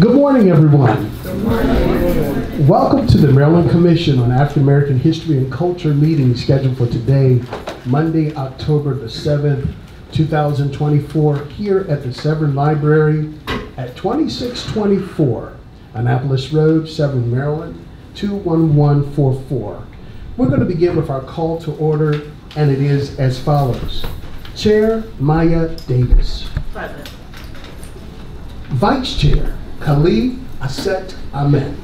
Good morning, everyone. Good morning. Welcome to the Maryland Commission on African American History and Culture meeting scheduled for today, Monday, October the 7th, 2024, here at the Severn Library at 2624 Annapolis Road, Severn, Maryland, 21144. We're going to begin with our call to order, and it is as follows. Chair Maya Davis. Present. Vice Chair Khalid Aset Ahmed.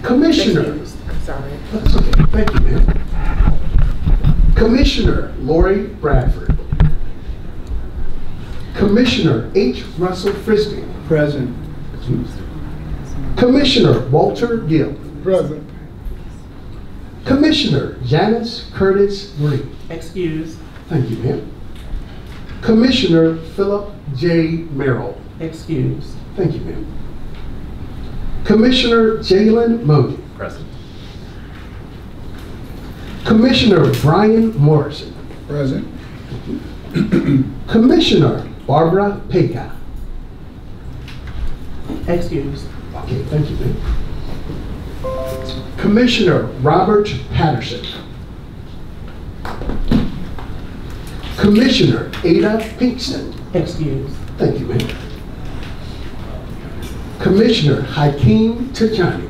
Commissioner. I'm sorry. That's okay. Thank you, ma'am. Commissioner Lori Bradford. Commissioner H. Russell Frisbee. Present. Commissioner Walter Gill. Present. Commissioner Janice Curtis Green. Excuse. Thank you, ma'am. Commissioner Philip J. Merrill. Excuse. Thank you, ma'am. Commissioner Jalen Modi. Present. Commissioner Brian Morrison. Present. Commissioner Barbara Peka. Excuse. Okay, thank you, ma'am. Commissioner Robert Patterson. Commissioner Ada Pinkston. Excuse. Thank you, ma'am. Commissioner Hakeem Tajani.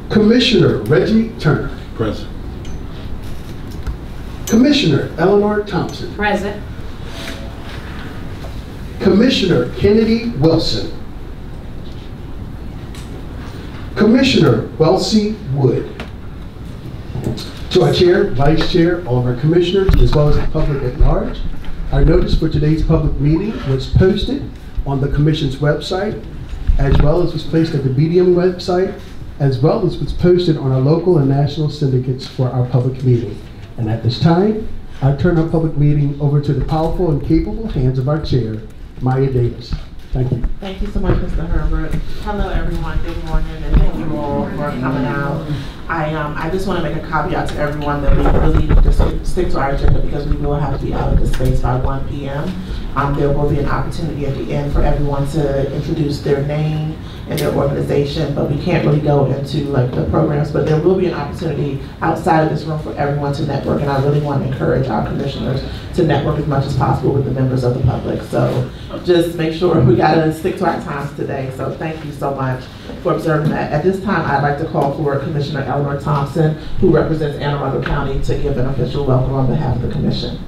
Commissioner Reggie Turner. Present. Commissioner Elinor Thompson. Present. Commissioner Kennedy Wilson. Commissioner Welsie Wood. To our chair, vice chair, all of our commissioners, as well as the public at large, our notice for today's public meeting was posted on the commission's website, as well as was placed at the BDM website, as well as was posted on our local and national syndicates for our public meeting. And at this time, I turn our public meeting over to the powerful and capable hands of our chair, Maya Davis. Thank you. Thank you so much, Mr. Herbert. Hello, everyone. Good morning, and thank you all for coming out. I just want to make a caveat to everyone that we really need to stick to our agenda because we will have to be out of the space by 1 p.m. There will be an opportunity at the end for everyone to introduce their name and their organization, but we can't really go into like the programs, but there will be an opportunity outside of this room for everyone to network, and I really want to encourage our commissioners to network as much as possible with the members of the public. So just make sure we got to stick to our times today. So thank you so much for observing that. At this time, I'd like to call for Commissioner Elinor Thompson, who represents Anne Arundel County, to give an official welcome on behalf of the commission.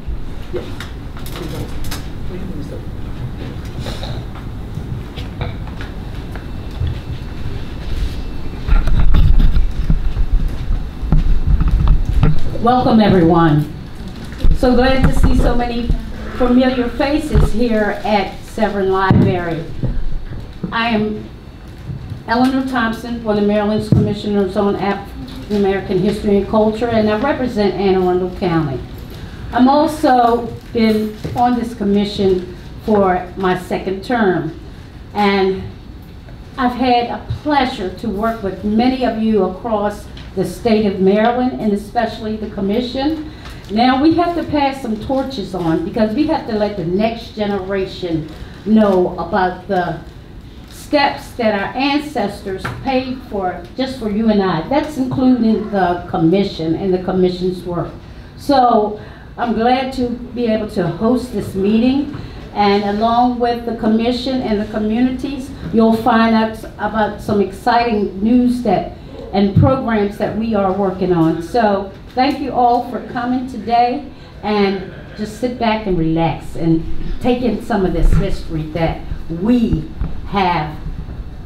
Welcome, everyone. So glad to see so many familiar faces here at Severn Library. I am Elinor Thompson, one of Maryland's Commissioners on African American History and Culture, and I represent Anne Arundel County. I'm also been on this commission for my second term, and I've had a pleasure to work with many of you across the state of Maryland, and especially the commission. Now we have to pass some torches on because we have to let the next generation know about the steps that our ancestors paid for just for you and I. That's including the commission and the commission's work. So I'm glad to be able to host this meeting, and along with the commission and the communities, you'll find out about some exciting news and programs that we are working on. So thank you all for coming today, and just sit back and relax and take in some of this history that we have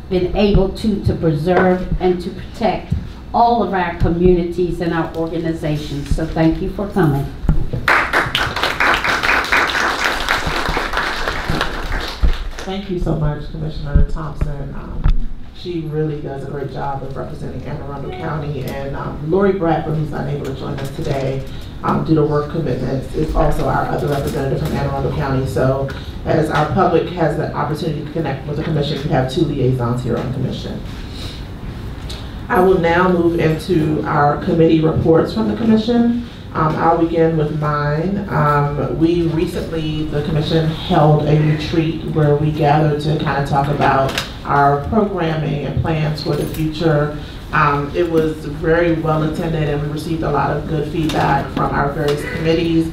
been able to preserve and to protect all of our communities and our organizations. So thank you for coming. Thank you so much, Commissioner Thompson. She really does a great job of representing Anne Arundel County, and Lori Bradford, who's not able to join us today due to work commitments, is also our other representative from Anne Arundel County. So as our public has the opportunity to connect with the commission, we have two liaisons here on the commission. I will now move into our committee reports from the commission. I'll begin with mine. We recently, the commission held a retreat where we gathered to kind of talk about our programming and plans for the future. It was very well attended and we received a lot of good feedback from our various committees.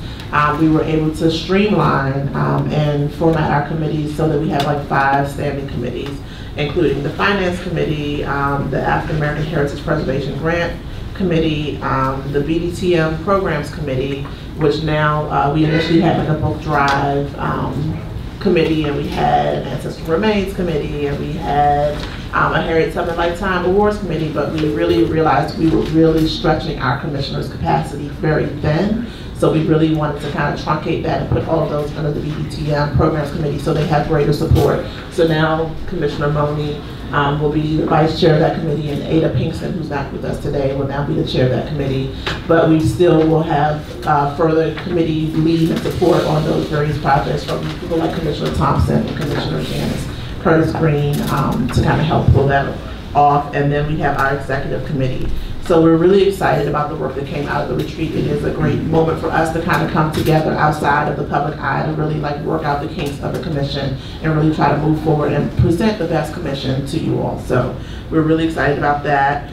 We were able to streamline and format our committees so that we have like 5 standing committees, including the Finance Committee, the African American Heritage Preservation Grant Committee, the BDTM Programs Committee, which now we initially had like a book drive committee, and we had an Ancestral Remains Committee, and we had a Harriet Tubman Lifetime Awards Committee, but we really realized we were really stretching our commissioners' capacity very thin. So we really wanted to kind of truncate that and put all of those under the BDTM Programs Committee so they have greater support. So now Commissioner Money will be the vice chair of that committee, and Ada Pinkston, who's not with us today, will now be the chair of that committee. But we still will have further committee lead and support on those various projects from people like Commissioner Thompson and Commissioner Janice Curtis Green to kind of help pull that off. And then we have our executive committee. So we're really excited about the work that came out of the retreat. It is a great moment for us to kind of come together outside of the public eye to really like work out the kinks of the commission and really try to move forward and present the best commission to you all. So we're really excited about that.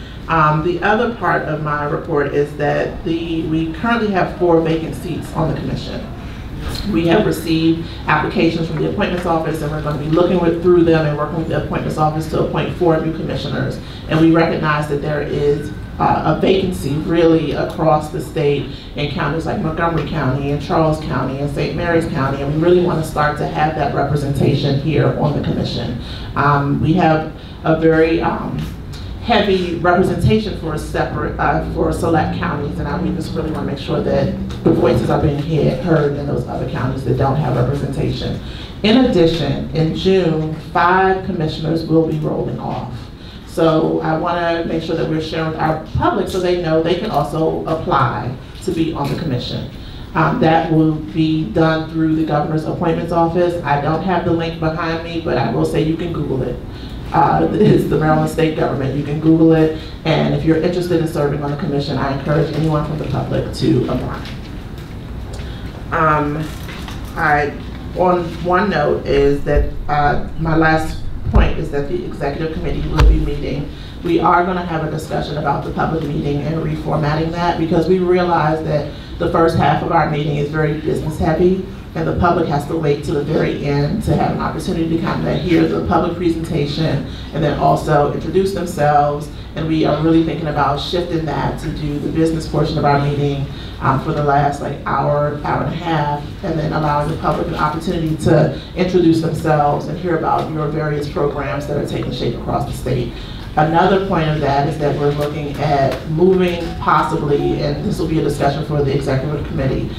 The other part of my report is that we currently have 4 vacant seats on the commission. We have received applications from the appointments office, and we're going to be looking through them and working with the appointments office to appoint 4 new commissioners. And we recognize that there is a vacancy really across the state in counties like Montgomery County and Charles County and St. Mary's County, and we really want to start to have that representation here on the commission. We have a very heavy representation for select counties, and we just really want to make sure that the voices are being heard in those other counties that don't have representation. In addition, in June, 5 commissioners will be rolling off. So I want to make sure that we're sharing with our public so they know they can also apply to be on the commission. That will be done through the governor's appointments office. I don't have the link behind me, but I will say you can Google it. It's the Maryland state government. You can Google it, and if you're interested in serving on the commission, I encourage anyone from the public to apply. On one note is that my last point is that the executive committee will be meeting. We are going to have a discussion about the public meeting and reformatting that, because we realize that the first half of our meeting is very business heavy, and the public has to wait to the very end to have an opportunity to kind of hear the public presentation and then also introduce themselves. And we are really thinking about shifting that to do the business portion of our meeting for the last like hour, hour and a half, and then allowing the public an opportunity to introduce themselves and hear about your various programs that are taking shape across the state. Another point of that is that we're looking at moving possibly, and this will be a discussion for the executive committee,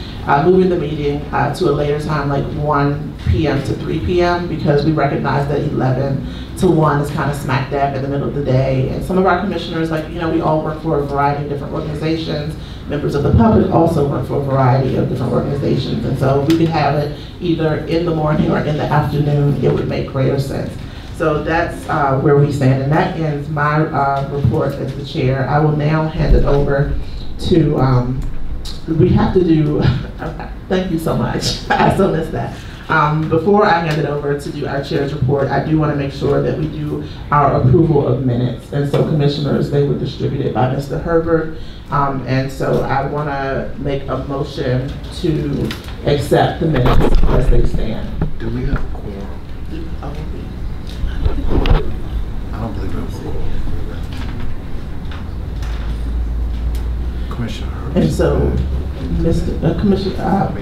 moving the meeting to a later time, like 1 p.m. to 3 p.m., because we recognize that 11 to 1 is kind of smack dab in the middle of the day. And some of our commissioners, like, you know, we all work for a variety of different organizations. Members of the public also work for a variety of different organizations. And so if we could have it either in the morning or in the afternoon, it would make greater sense. So that's where we stand, and that ends my report as the chair. I will now hand it over to, we have to do, thank you so much, I still missed that. Before I hand it over to do our chair's report, I do want to make sure that we do our approval of minutes. And so commissioners, they were distributed by Mr. Herbert. And so I want to make a motion to accept the minutes as they stand. Do we have a quorum? I don't believe it was. Commissioner Herbert. And so,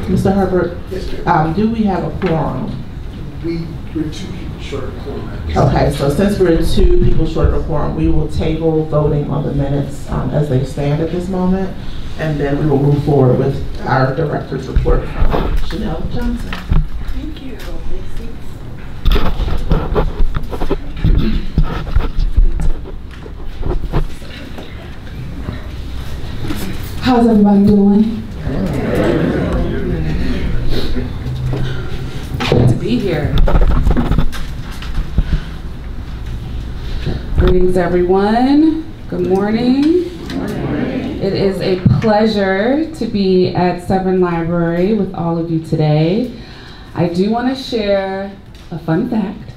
Mr. Herbert, do we have a quorum? We're 2 people short of quorum. Okay, so since we're 2 people short of a quorum, we will table voting on the minutes as they stand at this moment, and then we will move forward with our director's report from Chanel Johnson. Thank you. How's everybody doing? Good to be here. Greetings, everyone. Good morning. It is a pleasure to be at Severn Library with all of you today. I do want to share a fun fact.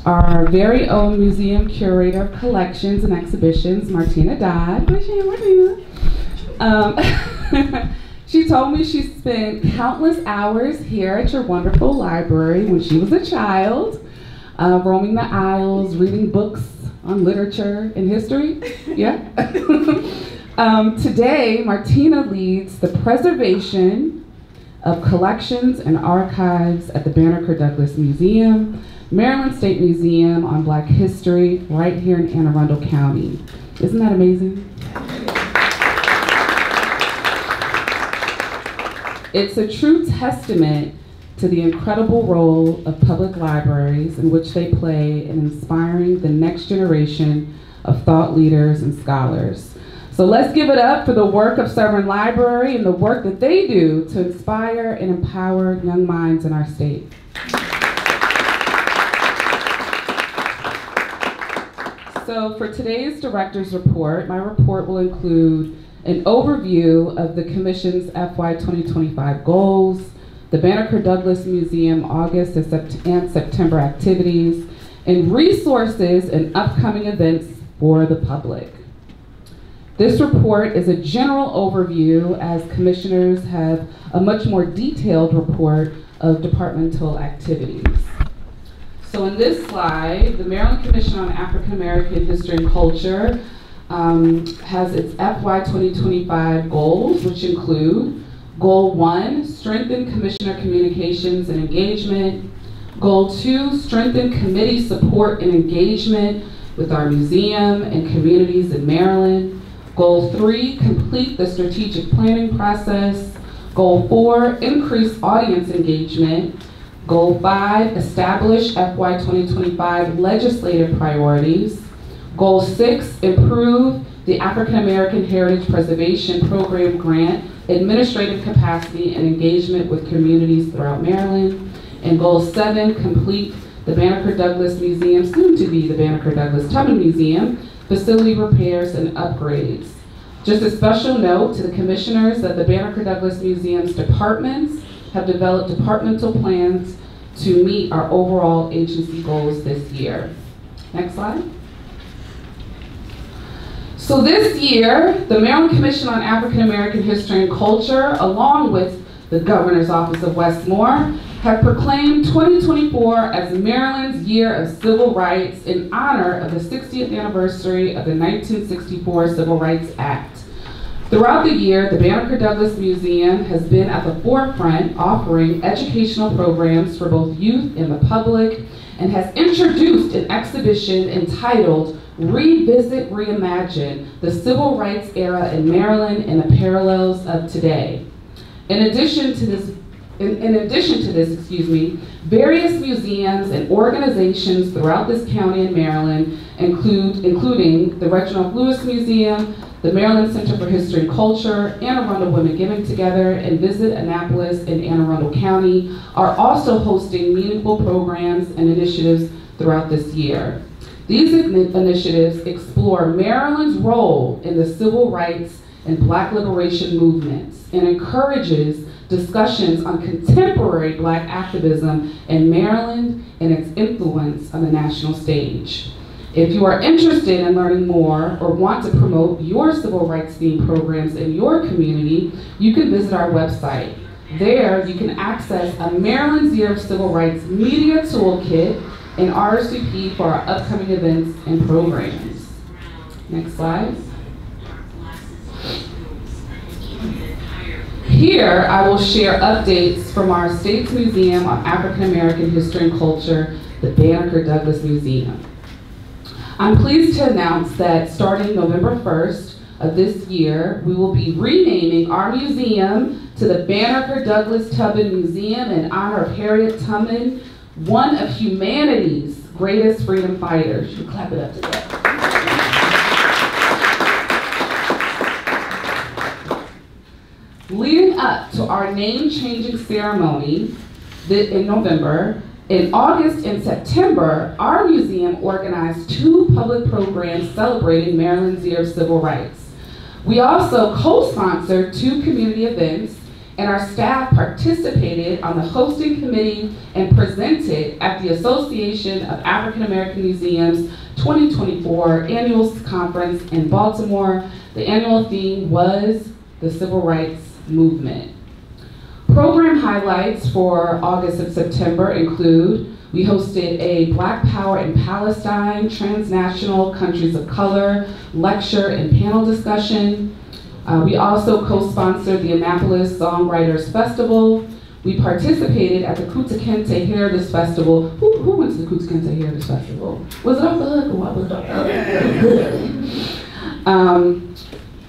Our very own museum curator of collections and exhibitions, Martina Dodd, she told me she spent countless hours here at your wonderful library when she was a child, roaming the aisles, reading books on literature and history. Yeah. Today, Martina leads the preservation of collections and archives at the Banneker-Douglass Museum, Maryland State Museum on Black History, right here in Anne Arundel County. Isn't that amazing? It's a true testament to the incredible role of public libraries in which they play in inspiring the next generation of thought leaders and scholars. So let's give it up for the work of Severn Library and the work that they do to inspire and empower young minds in our state. So for today's director's report, my report will include an overview of the Commission's FY 2025 goals, the Banneker-Douglass Museum August and September activities, and resources and upcoming events for the public. This report is a general overview, as commissioners have a much more detailed report of departmental activities. So in this slide, the Maryland Commission on African American History and Culture has its FY 2025 goals, which include Goal 1, strengthen commissioner communications and engagement. Goal 2, strengthen committee support and engagement with our museum and communities in Maryland. Goal 3, complete the strategic planning process. Goal 4, increase audience engagement. Goal 5, establish FY 2025 legislative priorities. Goal 6, improve the African American Heritage Preservation Program grant administrative capacity and engagement with communities throughout Maryland. And Goal 7, complete the Banneker-Douglass Museum, soon to be the Banneker-Douglass-Tubman Museum, facility repairs and upgrades. Just a special note to the commissioners that the Banneker-Douglass Museum's departments have developed departmental plans to meet our overall agency goals this year. Next slide. So this year, the Maryland Commission on African American History and Culture, along with the Governor's Office of Westmore, have proclaimed 2024 as Maryland's Year of Civil Rights in honor of the 60th anniversary of the 1964 Civil Rights Act. Throughout the year, the Banneker-Douglass Museum has been at the forefront offering educational programs for both youth and the public, and has introduced an exhibition entitled Revisit, Reimagine, the Civil Rights Era in Maryland and the Parallels of Today. In addition to this, various museums and organizations throughout this county in Maryland, including the Reginald Lewis Museum, the Maryland Center for History and Culture, Anne Arundel Women Giving Together, and Visit Annapolis in Anne Arundel County, are also hosting meaningful programs and initiatives throughout this year. These initiatives explore Maryland's role in the civil rights and Black liberation movements and encourages discussions on contemporary Black activism in Maryland and its influence on the national stage. If you are interested in learning more or want to promote your civil rights themed programs in your community, you can visit our website. There you can access a Maryland's Year of Civil Rights Media Toolkit and RSVP for our upcoming events and programs. Next slide. Here, I will share updates from our state's Museum on African American History and Culture, the Banneker-Douglass Museum. I'm pleased to announce that starting November 1st of this year, we will be renaming our museum to the Banneker-Douglass-Tubman Museum in honor of Harriet Tubman, one of humanity's greatest freedom fighters. You can clap it up to that. Leading up to our name-changing ceremony in November, In August and September, our museum organized 2 public programs celebrating Maryland's Year of Civil Rights. We also co-sponsored 2 community events, and our staff participated on the hosting committee and presented at the Association of African American Museums 2024 Annual Conference in Baltimore. The annual theme was the Civil Rights Movement. Program highlights for August and September include, we hosted a Black Power in Palestine, Transnational Countries of Color lecture and panel discussion. We also co-sponsored the Annapolis Songwriters Festival. We participated at the Kunta Kinte Heritage Festival. Who went to the Kunta Kinte Heritage Festival? Was it off the hook or what was it off the hook?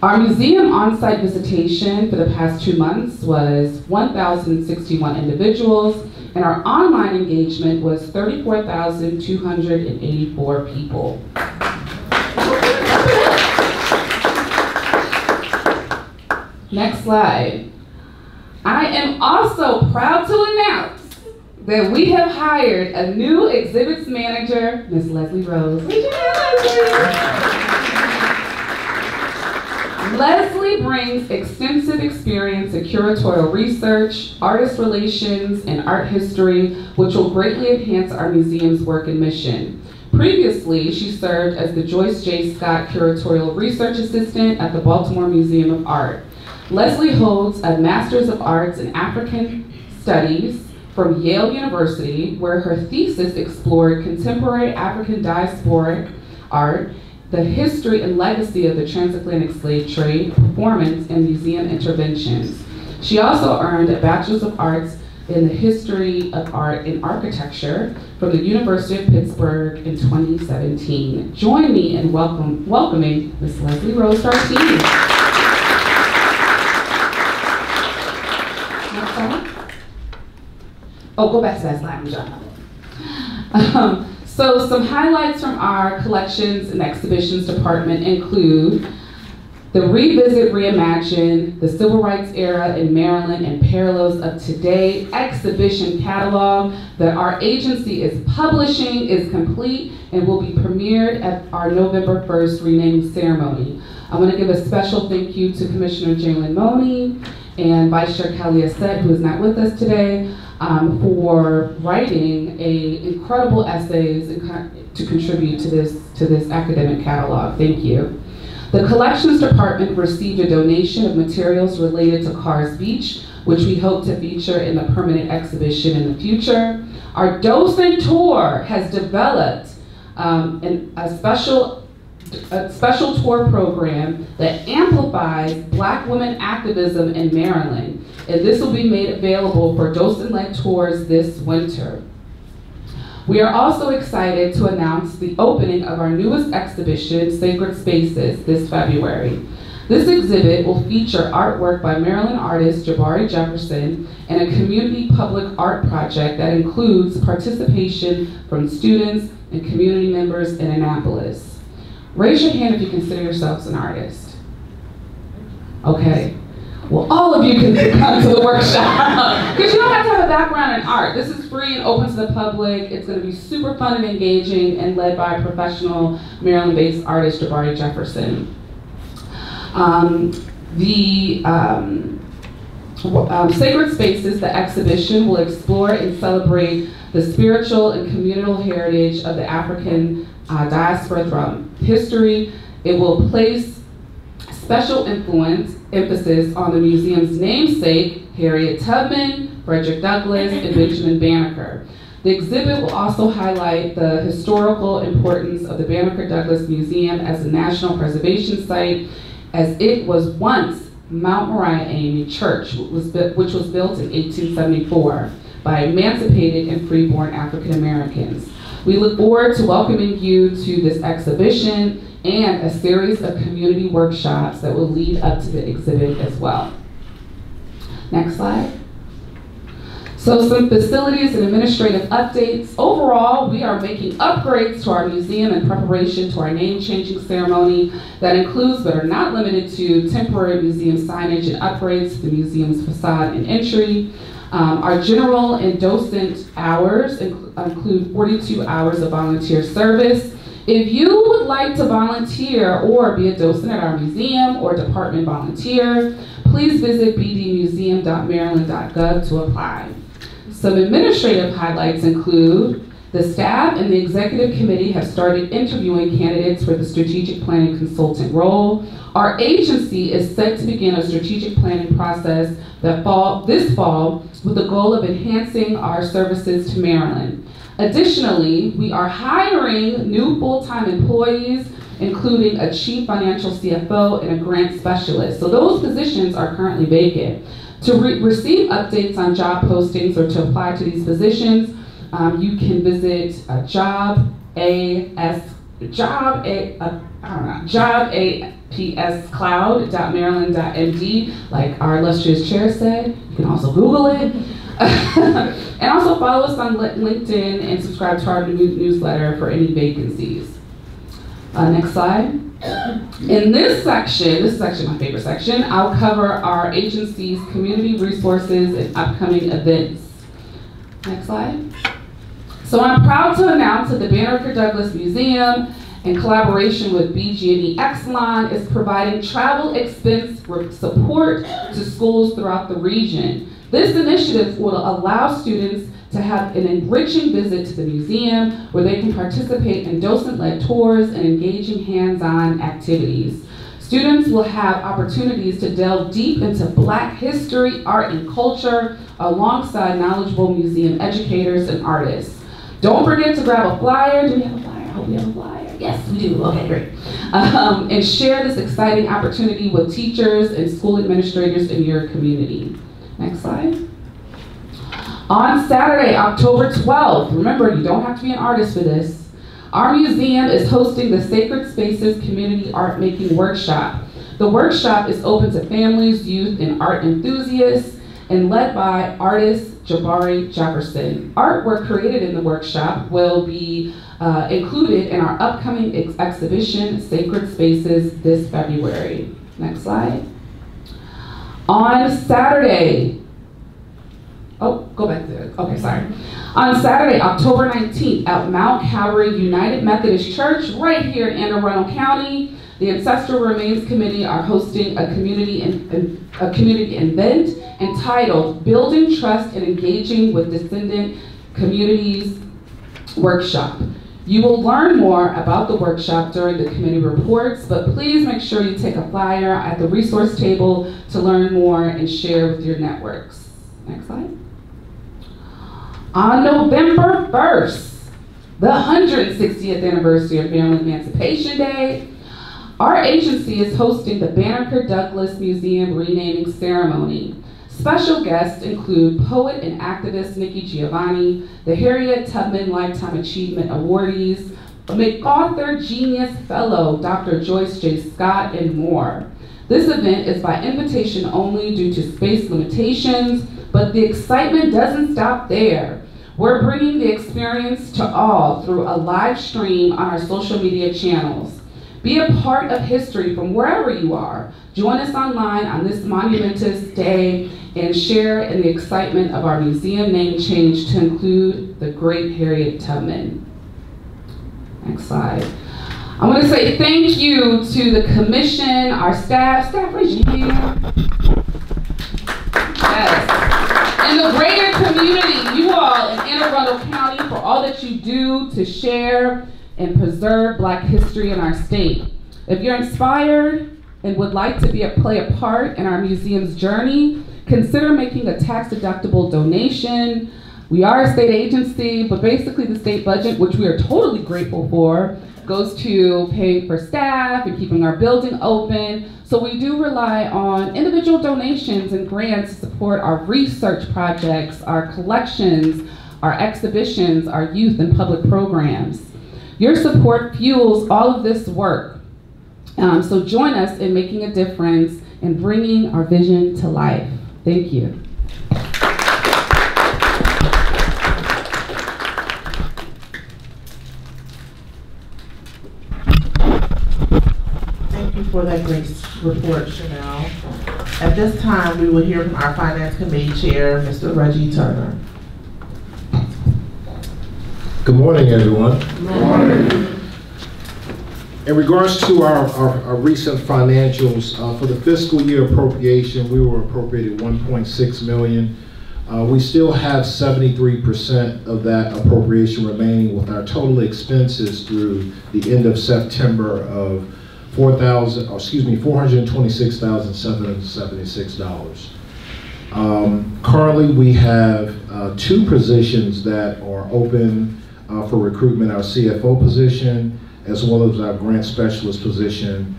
Our museum on-site visitation for the past 2 months was 1,061 individuals, and our online engagement was 34,284 people. Next slide. I am also proud to announce that we have hired a new exhibits manager, Ms. Leslie Rose. Leslie brings extensive experience in curatorial research, artist relations, and art history, which will greatly enhance our museum's work and mission. Previously, she served as the Joyce J. Scott Curatorial Research Assistant at the Baltimore Museum of Art. Leslie holds a Master's of Arts in African Studies from Yale University, where her thesis explored contemporary African diasporic art, the history and legacy of the transatlantic slave trade, performance, and museum interventions. She also earned a Bachelor's of Arts in the History of Art and Architecture from the University of Pittsburgh in 2017. Join me in welcoming Ms. Leslie Rose to our team. Next slide. Oh, go back to that slide, John. So some highlights from our collections and exhibitions department include the Revisit, Reimagine, the Civil Rights Era in Maryland and Parallels of Today exhibition catalog that our agency is publishing is complete and will be premiered at our November 1st renaming ceremony. I want to give a special thank you to Commissioner Jalen Money and Vice Chair Kelly Assett, who is not with us today, for writing incredible essays to contribute to this academic catalog. Thank you. The collections department received a donation of materials related to Carr's Beach, which we hope to feature in the permanent exhibition in the future. Our docent tour has developed a special tour program that amplifies Black women activism in Maryland. And this will be made available for docent-led tours this winter. We are also excited to announce the opening of our newest exhibition, Sacred Spaces, this February. This exhibit will feature artwork by Maryland artist Jabari Jefferson and a community public art project that includes participation from students and community members in Annapolis. Raise your hand if you consider yourselves an artist. Okay. Well, all of you can come to the workshop because you don't have to have a background in art. This is free and open to the public. It's going to be super fun and engaging and led by a professional Maryland-based artist, Jabari Jefferson. Sacred Spaces, the exhibition, will explore and celebrate the spiritual and communal heritage of the African diaspora throughout history. It will place special emphasis on the museum's namesake, Harriet Tubman, Frederick Douglass, and Benjamin Banneker. The exhibit will also highlight the historical importance of the Banneker-Douglass Museum as a national preservation site, as it was once Mount Moriah AME Church, which was built in 1874 by emancipated and freeborn African Americans. We look forward to welcoming you to this exhibition and a series of community workshops that will lead up to the exhibit as well. Next slide. So some facilities and administrative updates. Overall, we are making upgrades to our museum in preparation to our name-changing ceremony that includes but are not limited to temporary museum signage and upgrades to the museum's facade and entry. Our general and docent hours include 42 hours of volunteer service. If you would like to volunteer or be a docent at our museum or department volunteer, please visit bdmuseum.maryland.gov to apply. Some administrative highlights include the staff and the executive committee have started interviewing candidates for the strategic planning consultant role. Our agency is set to begin a strategic planning process this fall with the goal of enhancing our services to Maryland. Additionally, we are hiring new full-time employees, including a chief financial CFO and a grant specialist. So those positions are currently vacant. To receive updates on job postings or to apply to these positions, you can visit jobapscloud.maryland.md, like our illustrious chair said. You can also Google it. And also follow us on LinkedIn and subscribe to our newsletter for any vacancies. Next slide. In this section, this is actually my favorite section, I'll cover our agency's community resources and upcoming events. Next slide. So I'm proud to announce that the Banneker-Douglass Museum, in collaboration with BG&E Exelon, is providing travel expense support to schools throughout the region. This initiative will allow students to have an enriching visit to the museum where they can participate in docent-led tours and engaging hands-on activities. Students will have opportunities to delve deep into Black history, art, and culture alongside knowledgeable museum educators and artists. Don't forget to grab a flyer. Do we have a flyer? I hope we have a flyer. Yes, we do. Okay, great. And share this exciting opportunity with teachers and school administrators in your community. Next slide. On Saturday, October 12th, remember, you don't have to be an artist for this, our museum is hosting the Sacred Spaces Community Art Making Workshop. The workshop is open to families, youth, and art enthusiasts, and led by artist Jabari Jefferson. Artwork created in the workshop will be included in our upcoming exhibition, Sacred Spaces, this February. Next slide. On Saturday, On Saturday, October 19th, at Mount Calvary United Methodist Church, right here in Anne Arundel County, the Ancestral Remains Committee are hosting a community event entitled Building Trust and Engaging with Descendant Communities Workshop. You will learn more about the workshop during the committee reports, but please make sure you take a flyer at the resource table to learn more and share with your networks. Next slide. On November 1st, the 160th anniversary of Maryland Emancipation Day, our agency is hosting the Banneker-Douglass Museum renaming ceremony. Special guests include poet and activist Nikki Giovanni, the Harriet Tubman Lifetime Achievement Awardees, MacArthur Genius Fellow Dr. Joyce J. Scott, and more. This event is by invitation only due to space limitations, but the excitement doesn't stop there. We're bringing the experience to all through a live stream on our social media channels. Be a part of history from wherever you are. Join us online on this monumentous day and share in the excitement of our museum name change to include the great Harriet Tubman. Next slide. I want to say thank you to the commission, our staff. Staff, raise your hand. Yes. And the greater community, you all in Anne Arundel County, for all that you do to share and preserve Black history in our state. If you're inspired and would like to play a part in our museum's journey, consider making a tax-deductible donation. We are a state agency, but basically the state budget, which we are totally grateful for, goes to paying for staff and keeping our building open. So we do rely on individual donations and grants to support our research projects, our collections, our exhibitions, our youth and public programs. Your support fuels all of this work. So join us in making a difference and bringing our vision to life. Thank you. for that great report, Chanel. At this time, we will hear from our Finance Committee Chair, Mr. Reggie Turner. Good morning, everyone. Good morning. In regards to our recent financials, for the fiscal year appropriation, we were appropriated $1.6 million. We still have 73% of that appropriation remaining, with our total expenses through the end of September of $426,776. Currently, we have 2 positions that are open for recruitment: our CFO position, as well as our grant specialist position,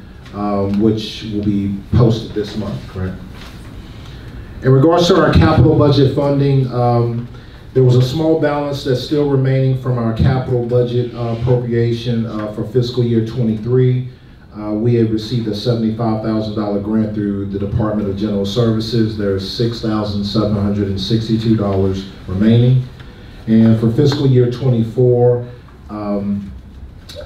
which will be posted this month, correct? In regards to our capital budget funding, there was a small balance that's still remaining from our capital budget appropriation for fiscal year 23. We have received a $75,000 grant through the Department of General Services. There's $6,762 remaining. And for fiscal year 24,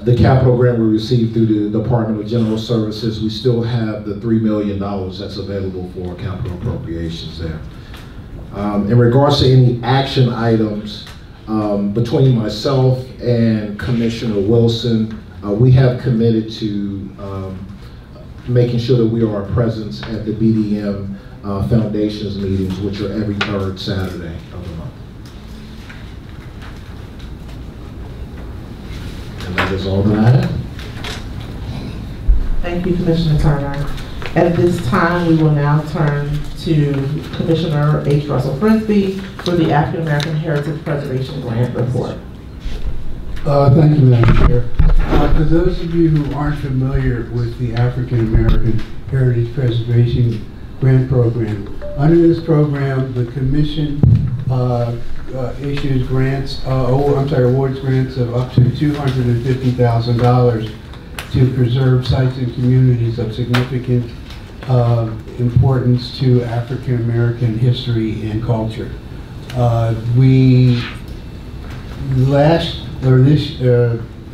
the capital grant we received through the Department of General Services, we still have the $3 million that's available for capital appropriations there. In regards to any action items, between myself and Commissioner Wilson, we have committed to making sure that we are a presence at the BDM Foundations meetings, which are every 3rd Saturday of the month. And that is all that I have. Thank you, Commissioner Turner. At this time, we will now turn to Commissioner H. Russell Frisbee for the African American Heritage Preservation Grant Report. Thank you, Madam Chair. For those of you who aren't familiar with the African American Heritage Preservation Grant Program, under this program, the Commission issues grants, awards grants of up to $250,000 to preserve sites and communities of significant importance to African American history and culture.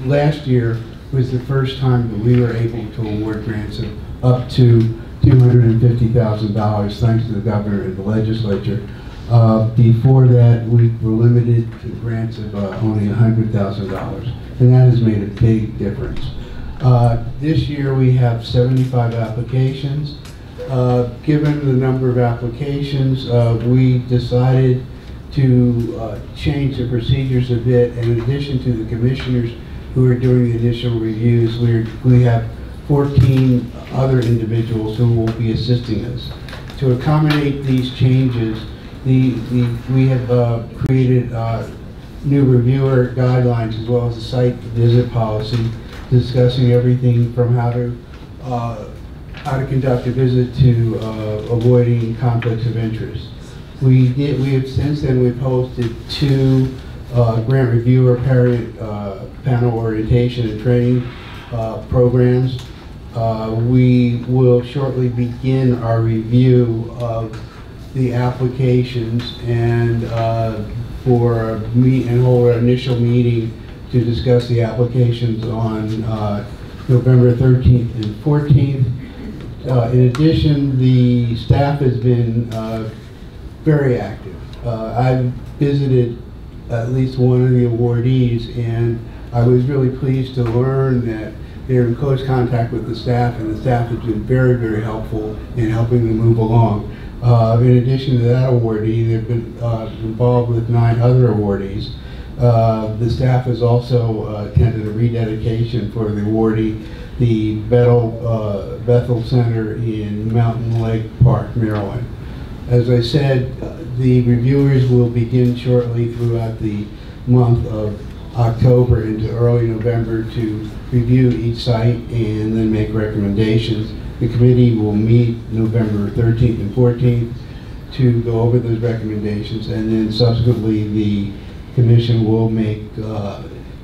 Last year was the first time that we were able to award grants of up to $250,000, thanks to the governor and the legislature. Before that, we were limited to grants of only $100,000, and that has made a big difference. This year we have 75 applications. Given the number of applications, we decided to change the procedures a bit, and in addition to the commissioners who are doing the additional reviews, we have 14 other individuals who will be assisting us. To accommodate these changes, we have created new reviewer guidelines as well as a site visit policy discussing everything from how to conduct a visit to avoiding conflicts of interest. We have since then we've hosted 2 grant reviewer panel orientation and training programs. We will shortly begin our review of the applications and hold an initial meeting to discuss the applications on November 13th and 14th. In addition, the staff has been very active. I've visited at least one of the awardees, and I was really pleased to learn that they're in close contact with the staff, and the staff has been very, very helpful in helping them move along. In addition to that awardee, they've been involved with 9 other awardees. The staff has also attended a rededication for the awardee, the Bethel Center in Mountain Lake Park, Maryland. As I said, the reviewers will begin shortly throughout the month of October into early November to review each site and then make recommendations. The committee will meet November 13th and 14th to go over those recommendations, and then subsequently the commission will make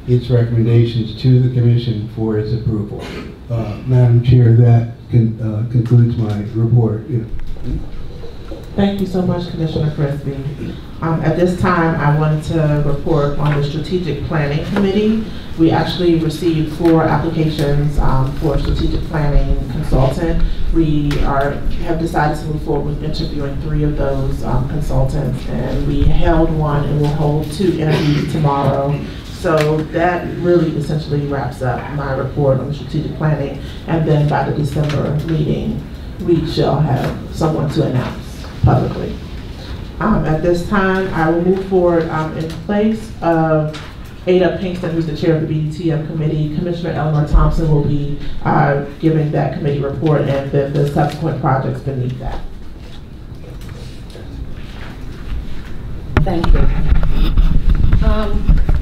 its recommendations to the commission for its approval. Madam Chair, that concludes my report. Thank you so much, Commissioner Frisbee. At this time, I wanted to report on the Strategic Planning Committee. We actually received 4 applications for a strategic planning consultant. We have decided to move forward with interviewing 3 of those consultants, and we held one and we'll hold 2 interviews tomorrow. So that really essentially wraps up my report on the strategic planning, and then by the December meeting, we shall have someone to announce publicly. At this time, I will move forward in place of Ada Pinkston, who's the chair of the BDTM committee. Commissioner Elinor Thompson will be giving that committee report and then the subsequent projects beneath that. Thank you.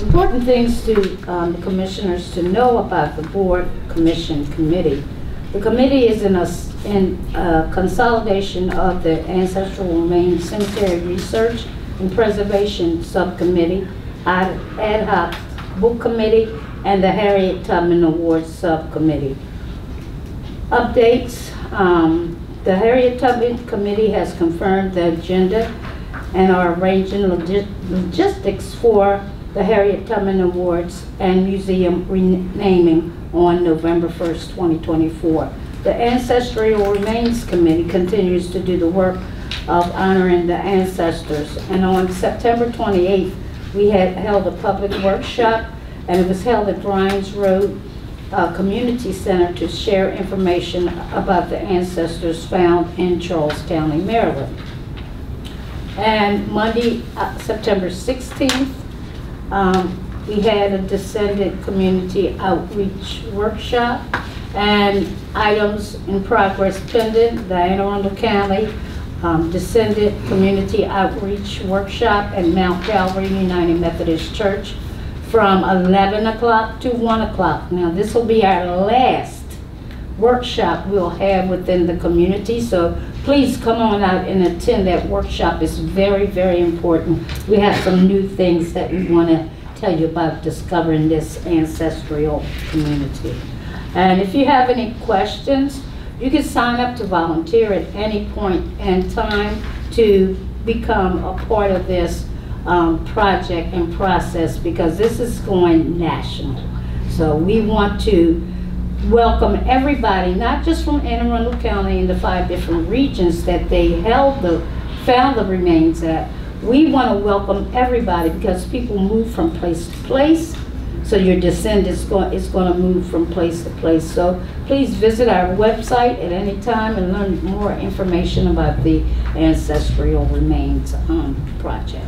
Important things to the commissioners to know about the board commission committee. The committee is in a consolidation of the Ancestral Remains Cemetery Research and Preservation Subcommittee, Ad Hoc Book Committee, and the Harriet Tubman Awards Subcommittee. Updates. The Harriet Tubman Committee has confirmed the agenda and are arranging logistics for the Harriet Tubman Awards and Museum renaming on November 1st, 2024. The Ancestral Remains Committee continues to do the work of honoring the ancestors. And on September 28th, we had held a public workshop, and it was held at Bryan's Road Community Center to share information about the ancestors found in Charles County, Maryland. And Monday, September 16th, we had a descendant community outreach workshop, and items in progress pending, the Anne Arundel County Descendant Community Outreach Workshop at Mount Calvary United Methodist Church from 11 o'clock to 1 o'clock. Now this will be our last workshop we'll have within the community, so please come on out and attend that workshop. It's very, very important. We have some new things that we want to tell you about discovering this ancestral community. And if you have any questions, you can sign up to volunteer at any point in time to become a part of this project and process, because this is going national. So we want to welcome everybody, not just from Anne Arundel County and the 5 different regions that they found the remains at. We want to welcome everybody, because people move from place to place. So your descendants is going to move from place to place. So please visit our website at any time and learn more information about the Ancestral Remains project.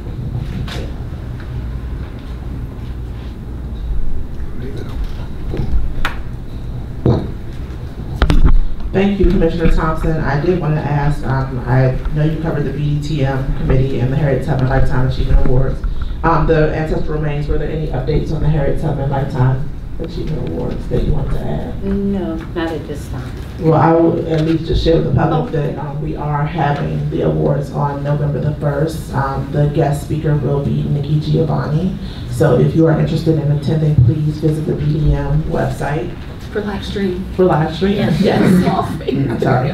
Thank you, Commissioner Thompson. I did want to ask, I know you covered the BDTM committee and the Harriet Tubman Lifetime Achievement Awards. The Ancestral Remains, were there any updates on the Harriet Tubman Lifetime Achievement Awards that you want to add? No, not at this time. Well, I will at least just share with the public that we are having the awards on November the 1st. The guest speaker will be Nikki Giovanni. So if you are interested in attending, please visit the BDM website. For live stream. For live stream? Yes. I'm sorry.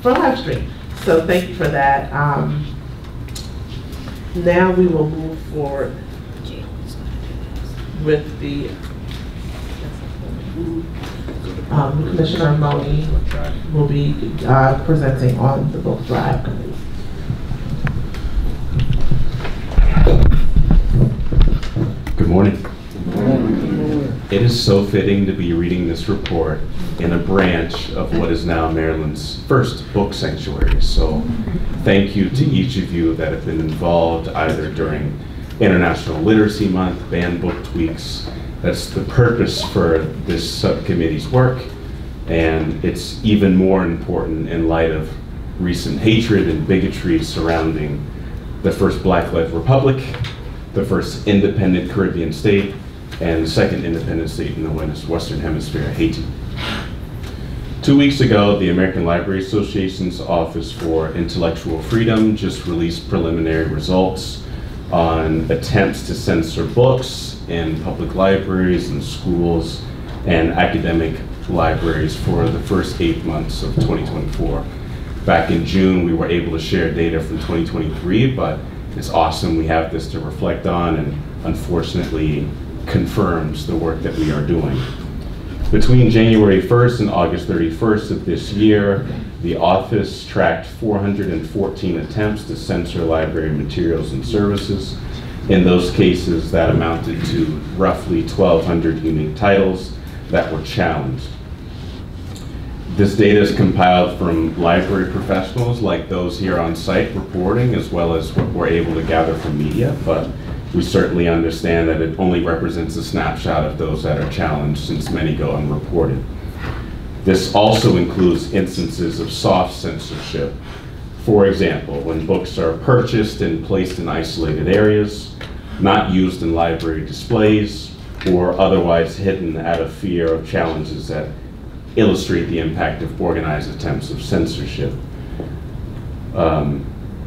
For live stream. So thank you for that. Now we will move forward with the Commissioner Moni will be presenting on the book drive committee. Good morning. It is so fitting to be reading this report in a branch of what is now Maryland's first book sanctuary. So thank you to each of you that have been involved either during International Literacy Month, Banned Book Tweaks. That's the purpose for this subcommittee's work, and it's even more important in light of recent hatred and bigotry surrounding the first Black-led republic, the first independent Caribbean state, and the second independent state in the Western Hemisphere, Haiti. 2 weeks ago, the American Library Association's Office for Intellectual Freedom just released preliminary results on attempts to censor books in public libraries and schools and academic libraries for the first 8 months of 2024. Back in June, we were able to share data from 2023, but it's awesome we have this to reflect on, and unfortunately confirms the work that we are doing. Between January 1st and August 31st of this year, the office tracked 414 attempts to censor library materials and services. In those cases, that amounted to roughly 1,200 unique titles that were challenged. This data is compiled from library professionals like those here on site reporting, as well as what we're able to gather from media, but we certainly understand that it only represents a snapshot of those that are challenged, since many go unreported. This also includes instances of soft censorship. For example, when books are purchased and placed in isolated areas, not used in library displays, or otherwise hidden out of fear of challenges that illustrate the impact of organized attempts of censorship.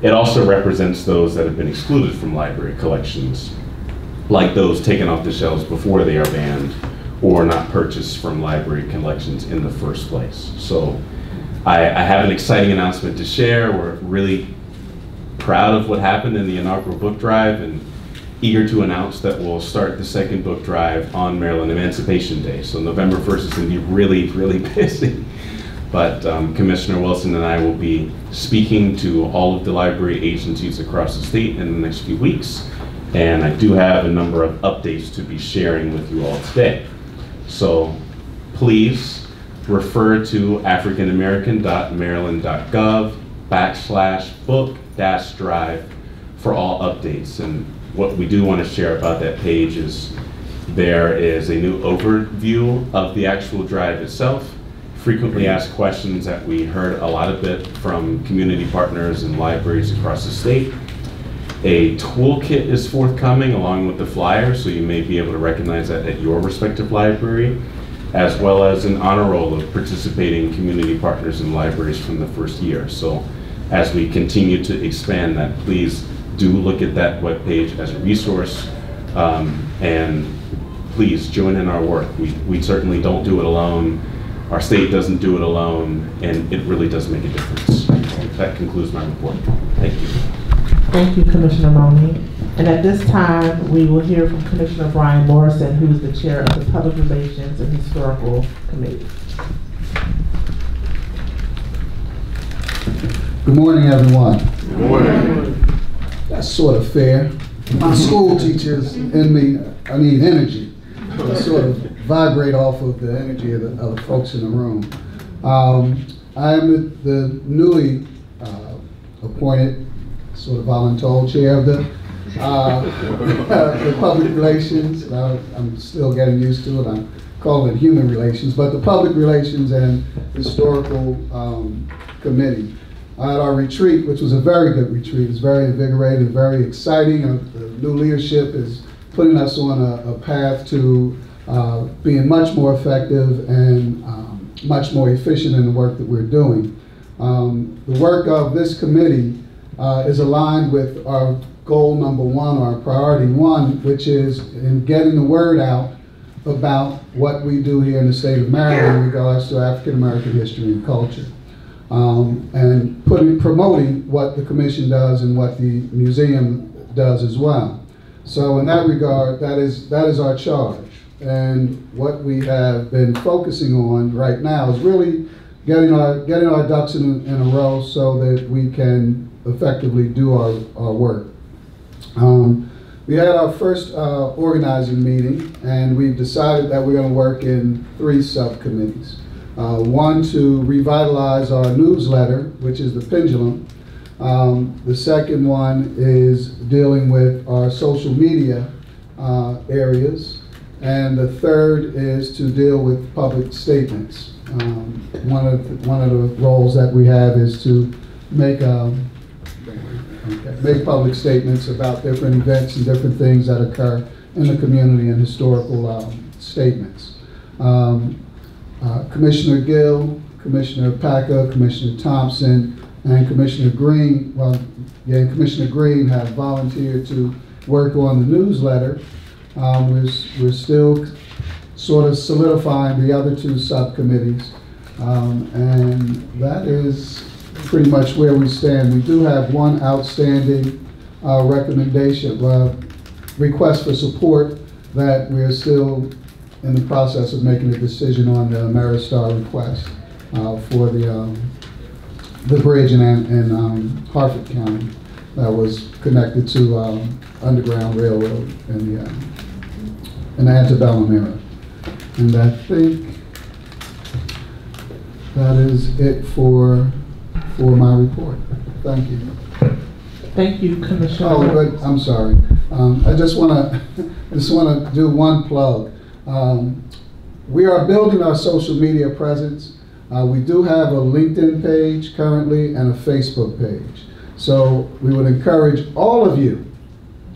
It also represents those that have been excluded from library collections, like those taken off the shelves before they are banned, or not purchased from library collections in the first place. So I have an exciting announcement to share. We're really proud of what happened in the inaugural book drive, and eager to announce that we'll start the second book drive on Maryland Emancipation Day. So November 1st is going to be really, really busy. But Commissioner Wilson and I will be speaking to all of the library agencies across the state in the next few weeks. And I do have a number of updates to be sharing with you all today. So please refer to africanamerican.maryland.gov/book-drive for all updates. And what we do want to share about that page is there is a new overview of the actual drive itself, frequently asked questions that we heard a lot of it from community partners and libraries across the state. A toolkit is forthcoming along with the flyer, so you may be able to recognize that at your respective library, as well as an honor roll of participating community partners and libraries from the first year. So as we continue to expand that, please do look at that webpage as a resource, and please join in our work. We certainly don't do it alone. Our state doesn't do it alone, and it really does make a difference. That concludes my report. Thank you. Thank you, Commissioner Money. And at this time, we will hear from Commissioner Brian Morrison, who is the chair of the Public Relations and Historical Committee. Good morning, everyone. Good morning. That's sort of fair. My school teachers and me, I need energy. So I sort of vibrate off of the energy of the folks in the room. I am the newly appointed, sort of voluntold chair of the public relations. I'm still getting used to it. I'm calling it human relations, but the public relations and historical committee. At our retreat, which was a very good retreat, it's very invigorating, very exciting. The new leadership is putting us on a path to being much more effective and much more efficient in the work that we're doing. The work of this committee is aligned with our goal number one, our priority one, which is in getting the word out about what we do here in the state of Maryland in regards to African American history and culture. And promoting what the commission does and what the museum does as well. So in that regard, that is our charge. And what we have been focusing on right now is really getting our ducks in a row so that we can effectively do our work. We had our first organizing meeting, and we've decided that we're going to work in 3 subcommittees. One, to revitalize our newsletter, which is the Pendulum. The second one is dealing with our social media areas. And the third is to deal with public statements. One of the roles that we have is to make public statements about different events and different things that occur in the community and historical statements. Commissioner Gill, Commissioner Packer, Commissioner Thompson, and Commissioner Green, Commissioner Green have volunteered to work on the newsletter. We're still sort of solidifying the other 2 subcommittees, and that is pretty much where we stand. We do have one outstanding recommendation, request for support that we're still in the process of making a decision on the Ameristar request for the bridge in Harford County that was connected to Underground Railroad in the antebellum era. And I think that is it for my report. Thank you. Thank you, Commissioner. Oh, but I'm sorry. I just want to do one plug. We are building our social media presence. We do have a LinkedIn page currently and a Facebook page. So we would encourage all of you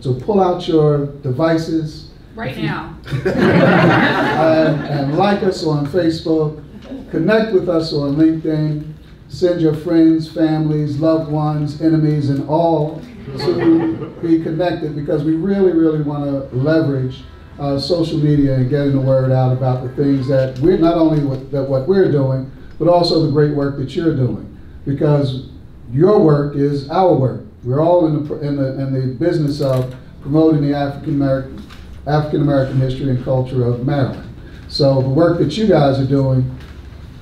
to pull out your devices right now and like us on Facebook, connect with us on LinkedIn, send your friends, families, loved ones, enemies, and all to be connected, because we really, really want to leverage social media and getting the word out about the things that we're not only what we're doing, but also the great work that you're doing, because your work is our work. We're all in the business of promoting the African American history and culture of Maryland. So the work that you guys are doing,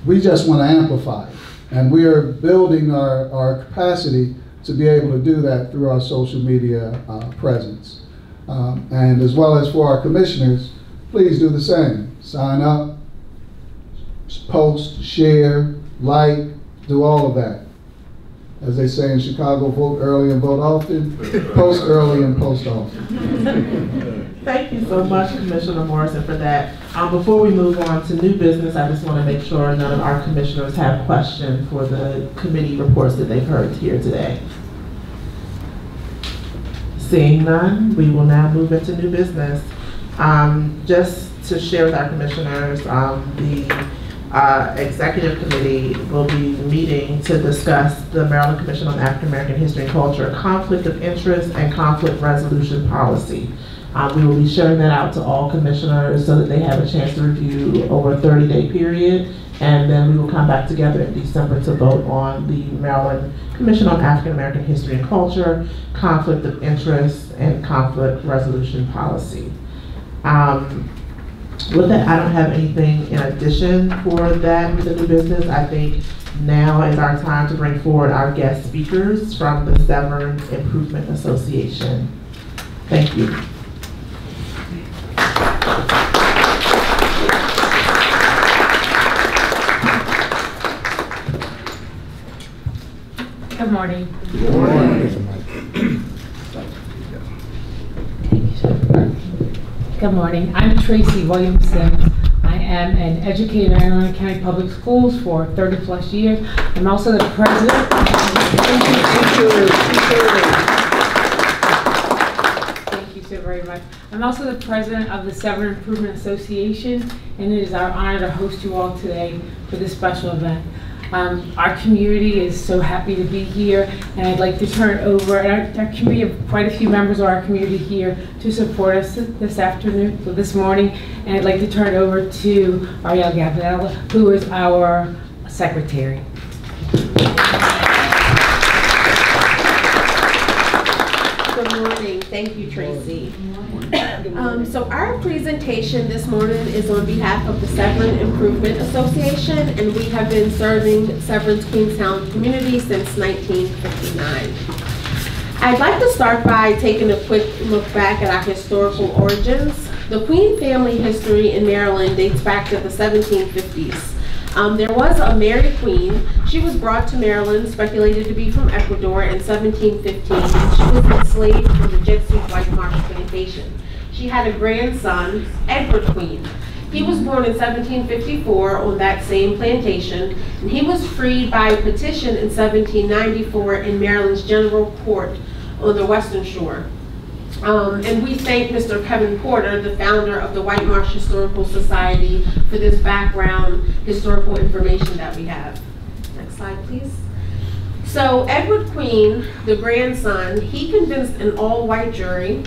we just want to amplify it. And we are building our capacity to be able to do that through our social media presence. And as well as for our commissioners, please do the same. Sign up, post, share, like, do all of that. As they say in Chicago, vote early and vote often, post early and post often. Thank you so much, Commissioner Morrison, for that. Before we move on to new business, I just want to make sure none of our commissioners have questions for the committee reports that they've heard here today. Seeing none, we will now move into new business. Just to share with our commissioners, the Executive Committee will be meeting to discuss the Maryland Commission on African American History and Culture, conflict of interest and conflict resolution policy. We will be sharing that out to all commissioners so that they have a chance to review over a 30-day period, and then we will come back together in December to vote on the Maryland Commission on African American History and Culture, conflict of interest and conflict resolution policy. With that, I don't have anything in addition for that with the new business. I think now is our time to bring forward our guest speakers from the Severn Improvement Association. Thank you. Good morning. Good morning. Good morning. I'm Tracy Williamson. I am an educator in Arizona County Public Schools for 30 plus years. I'm also the president. Thank you so very much. I'm also the president of the Severn Improvement Association, and it is our honor to host you all today for this special event. Our community is so happy to be here, and I'd like to turn it over, and our community, have quite a few members of our community here to support us this afternoon, so this morning, and I'd like to turn it over to Auriel Mayberry-Gaballa, who is our secretary. Good morning. Thank you, Tracy. So our presentation this morning is on behalf of the Severn Improvement Association, and we have been serving Severn's Queenstown community since 1959. I'd like to start by taking a quick look back at our historical origins. The Queen family history in Maryland dates back to the 1750s. There was a Mary Queen. She was brought to Maryland, speculated to be from Ecuador, in 1715. She was enslaved on the Gypsy White Marsh Plantation. She had a grandson, Edward Queen. He was born in 1754 on that same plantation, and he was freed by a petition in 1794 in Maryland's General Court on the Western Shore. And we thank Mr. Kevin Porter, the founder of the White Marsh Historical Society, for this background historical information that we have. Next slide, please. So Edward Queen, the grandson, he convinced an all-white jury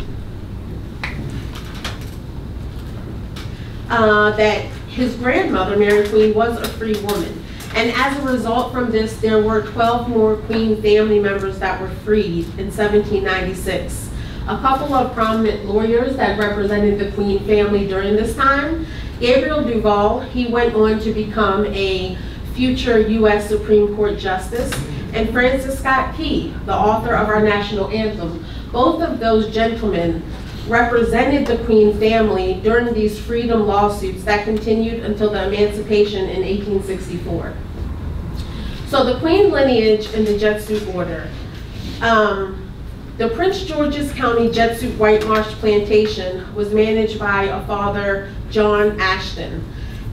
that his grandmother, Mary Queen, was a free woman. And as a result from this, there were 12 more Queen family members that were freed in 1796. A couple of prominent lawyers that represented the Queen family during this time, Gabriel Duval, he went on to become a future U.S. Supreme Court Justice, and Francis Scott Key, the author of our national anthem. Both of those gentlemen represented the Queen family during these freedom lawsuits that continued until the Emancipation in 1864. So the Queen lineage in the Jet Suit Order. The Prince George's County Jet Suit White Marsh Plantation was managed by a Father John Ashton.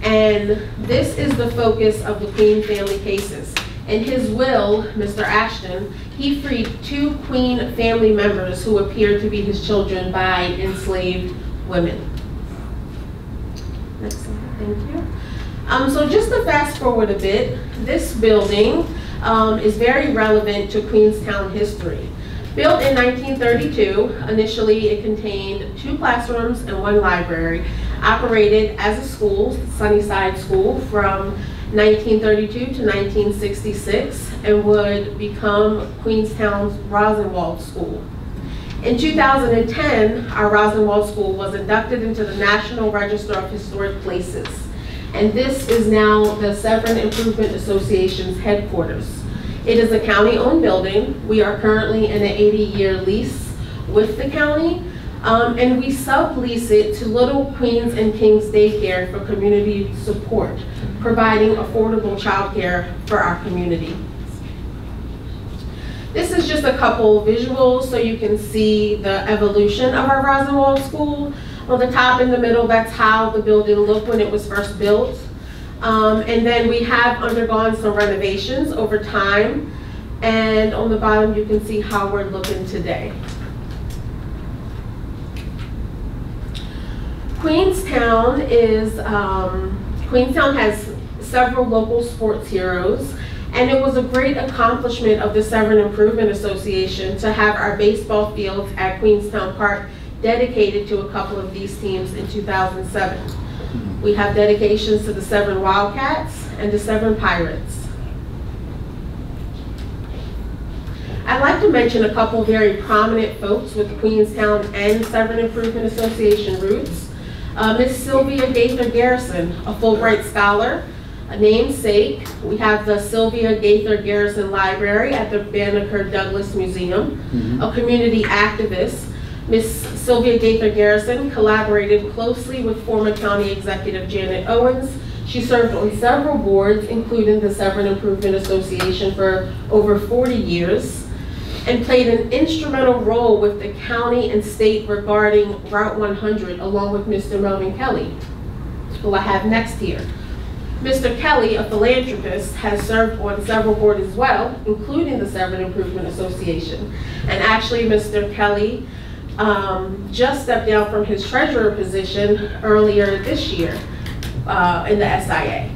And this is the focus of the Queen family cases. In his will, Mr. Ashton, he freed 2 Queen family members who appeared to be his children by enslaved women. Next slide, thank you. So just to fast forward a bit, this building is very relevant to Queenstown history. Built in 1932, initially it contained 2 classrooms and 1 library, operated as a school, Sunnyside School, from 1932 to 1966, and would become Queenstown's Rosenwald School. In 2010, our Rosenwald School was inducted into the National Register of Historic Places, and this is now the Severn Improvement Association's headquarters. It is a county-owned building. We are currently in an 80-year lease with the county, and we sublease it to Little Queens and Kings Daycare for community support, providing affordable childcare for our community. This is just a couple visuals so you can see the evolution of our Rosenwald School. On the top in the middle, that's how the building looked when it was first built. And then we have undergone some renovations over time. And on the bottom, you can see how we're looking today. Queenstown has several local sports heroes, and it was a great accomplishment of the Severn Improvement Association to have our baseball fields at Queenstown Park dedicated to a couple of these teams in 2007. We have dedications to the Severn Wildcats and the Severn Pirates. I'd like to mention a couple very prominent folks with Queenstown and Severn Improvement Association roots. Miss Sylvia Gaither Garrison, a Fulbright Scholar, a namesake. We have the Sylvia Gaither Garrison Library at the Banneker-Douglass Museum, a community activist. Miss Sylvia Gaither Garrison collaborated closely with former County Executive Janet Owens. She served on several boards, including the Severn Improvement Association for over 40 years, and played an instrumental role with the county and state regarding Route 100, along with Mr. Melvin Kelly, who I have next here. Mr. Kelly, a philanthropist, has served on several boards as well, including the Severn Improvement Association. And actually, Mr. Kelly just stepped down from his treasurer position earlier this year in the SIA.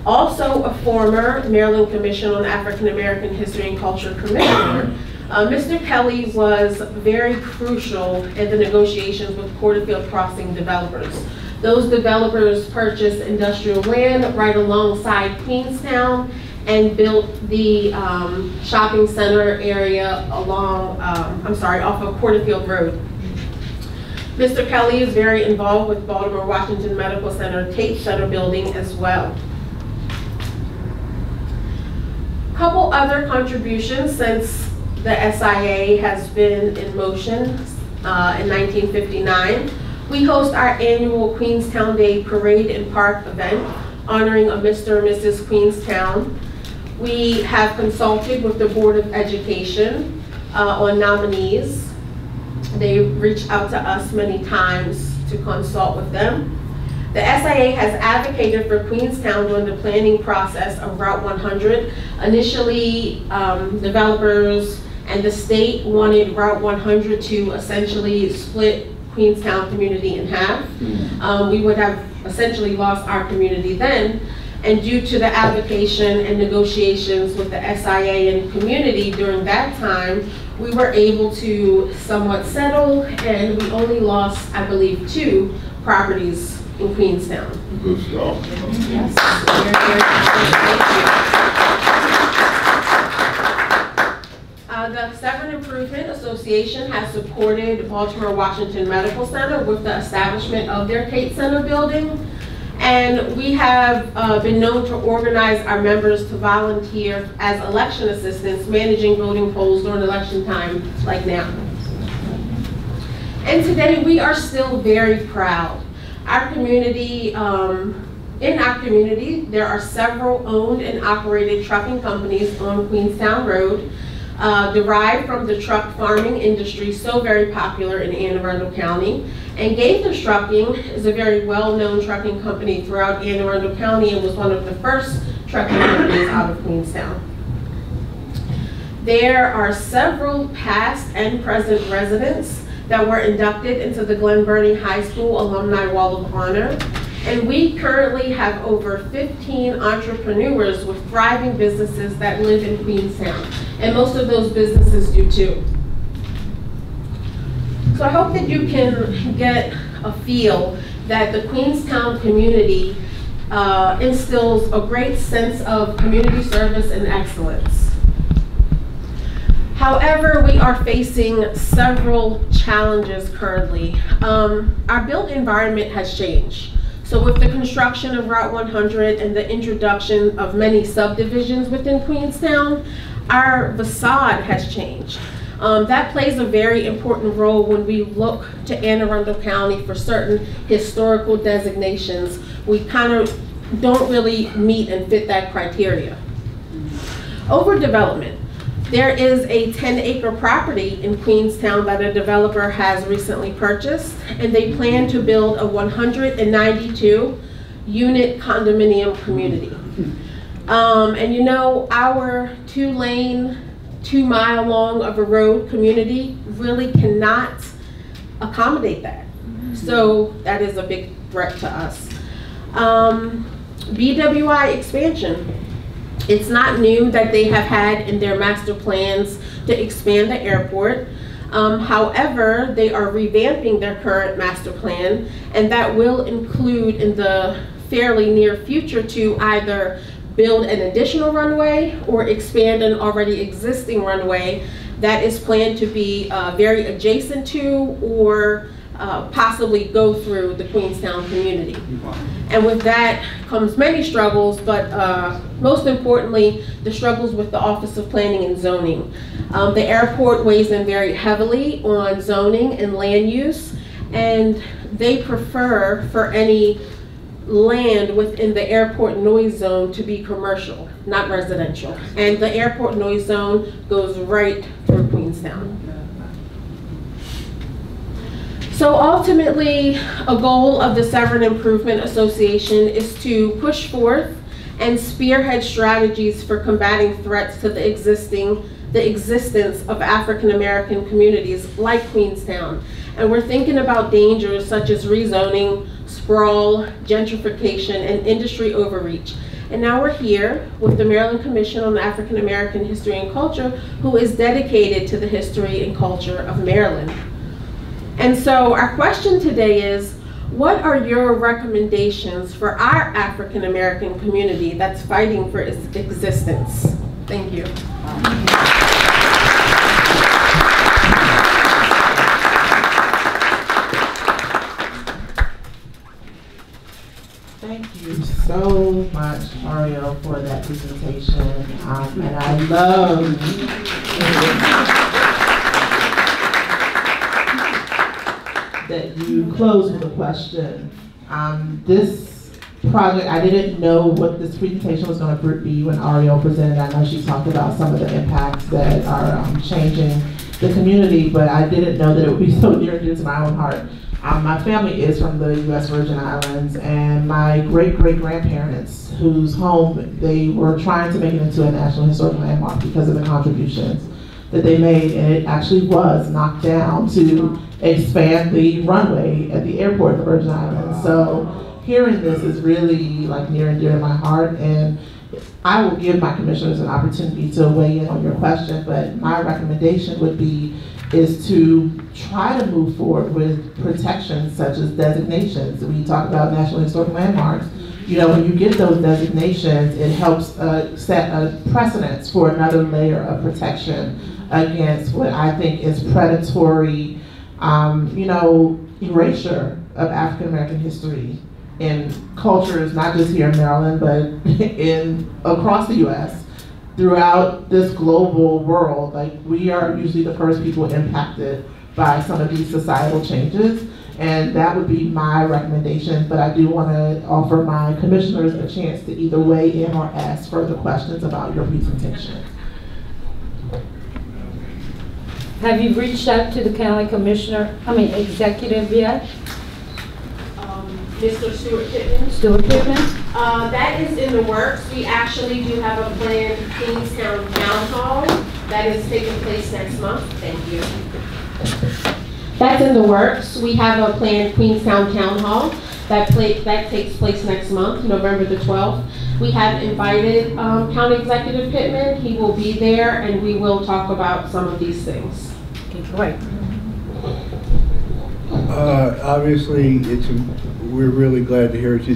Also a former Maryland Commission on African American History and Culture Commissioner, Mr. Kelly was very crucial in the negotiations with Porterfield Crossing developers. Those developers purchased industrial land right alongside Queenstown and built the shopping center area along, off of Porterfield Road. Mr. Kelly is very involved with Baltimore Washington Medical Center Tate Center building as well. A couple other contributions since the SIA has been in motion in 1959. We host our annual Queenstown Day Parade and Park event honoring a Mr. and Mrs. Queenstown. We have consulted with the Board of Education on nominees. They reached out to us many times to consult with them. The SIA has advocated for Queenstown during the planning process of Route 100. Initially, developers and the state wanted Route 100 to essentially split Queenstown community in half. We would have essentially lost our community then. And due to the application and negotiations with the SIA and community during that time, we were able to somewhat settle, and we only lost, I believe, 2 properties in Queenstown. Good stuff. Yes. The Severn Improvement Association has supported Baltimore Washington Medical Center with the establishment of their Tate Center building. And we have been known to organize our members to volunteer as election assistants, managing voting polls during election time, like now. And today we are still very proud. Our community, in our community, there are several owned and operated trucking companies on Queenstown Road, derived from the truck farming industry, so very popular in Anne Arundel County. And Gaither's Trucking is a very well-known trucking company throughout Anne Arundel County and was one of the first trucking companies out of Queenstown. There are several past and present residents that were inducted into the Glen Burnie High School Alumni Wall of Honor. And we currently have over 15 entrepreneurs with thriving businesses that live in Queenstown. And most of those businesses do too. So I hope that you can get a feel that the Queenstown community instills a great sense of community service and excellence. However, we are facing several challenges currently. Our built environment has changed. So with the construction of Route 100 and the introduction of many subdivisions within Queenstown, our facade has changed. That plays a very important role when we look to Anne Arundel County for certain historical designations. We kind of don't really meet and fit that criteria. Overdevelopment. There is a 10-acre property in Queenstown that a developer has recently purchased, and they plan to build a 192-unit condominium community. And you know, our 2-lane, 2-mile long of a road community really cannot accommodate that. So that is a big threat to us. BWI expansion. It's not new that they have had in their master plans to expand the airport. However, they are revamping their current master plan, and that will include in the fairly near future to either build an additional runway or expand an already existing runway that is planned to be very adjacent to or possibly go through the Queenstown community. And with that comes many struggles, but most importantly, the struggles with the Office of Planning and Zoning. The airport weighs in very heavily on zoning and land use, and they prefer for any land within the airport noise zone to be commercial, not residential. And the airport noise zone goes right through Queenstown. So ultimately, a goal of the Severn Improvement Association is to push forth and spearhead strategies for combating threats to the existence of African American communities like Queenstown. And we're thinking about dangers such as rezoning, sprawl, gentrification, and industry overreach. And now we're here with the Maryland Commission on African American History and Culture, who is dedicated to the history and culture of Maryland. And so our question today is, what are your recommendations for our African American community that's fighting for its existence? Thank you. Thank you so much, Auriel, for that presentation. And I love that you closed with a question. This project, I didn't know what this presentation was going to be when Auriel presented. I know she talked about some of the impacts that are changing the community, but I didn't know that it would be so near and dear to my own heart. My family is from the U.S. Virgin Islands, and my great-great-grandparents, whose home they were trying to make it into a National Historic Landmark because of the contributions that they made, and it actually was knocked down to expand the runway at the airport in the Virgin Islands. So hearing this is really like near and dear to my heart, and I will give my commissioners an opportunity to weigh in on your question, but my recommendation would be is to try to move forward with protections such as designations. We talk about National Historic Landmarks. You know, when you get those designations, it helps set a precedence for another layer of protection against what I think is predatory, you know, erasure of African American history in cultures, not just here in Maryland, but across the U.S., throughout this global world. Like, we are usually the first people impacted by some of these societal changes, and that would be my recommendation. But I do want to offer my commissioners a chance to either weigh in or ask further questions about your presentation. Have you reached out to the county executive yet? Mr. Stuart Pittman. Stuart Pittman? That is in the works. We actually do have a planned Queenstown Town Hall that is taking place next month. Thank you. That's in the works. We have a planned Queenstown Town Hall that takes place next month, November the 12th. We have invited County Executive Pittman. He will be there, and we will talk about some of these things. Okay, great. Obviously, we're really glad to hear what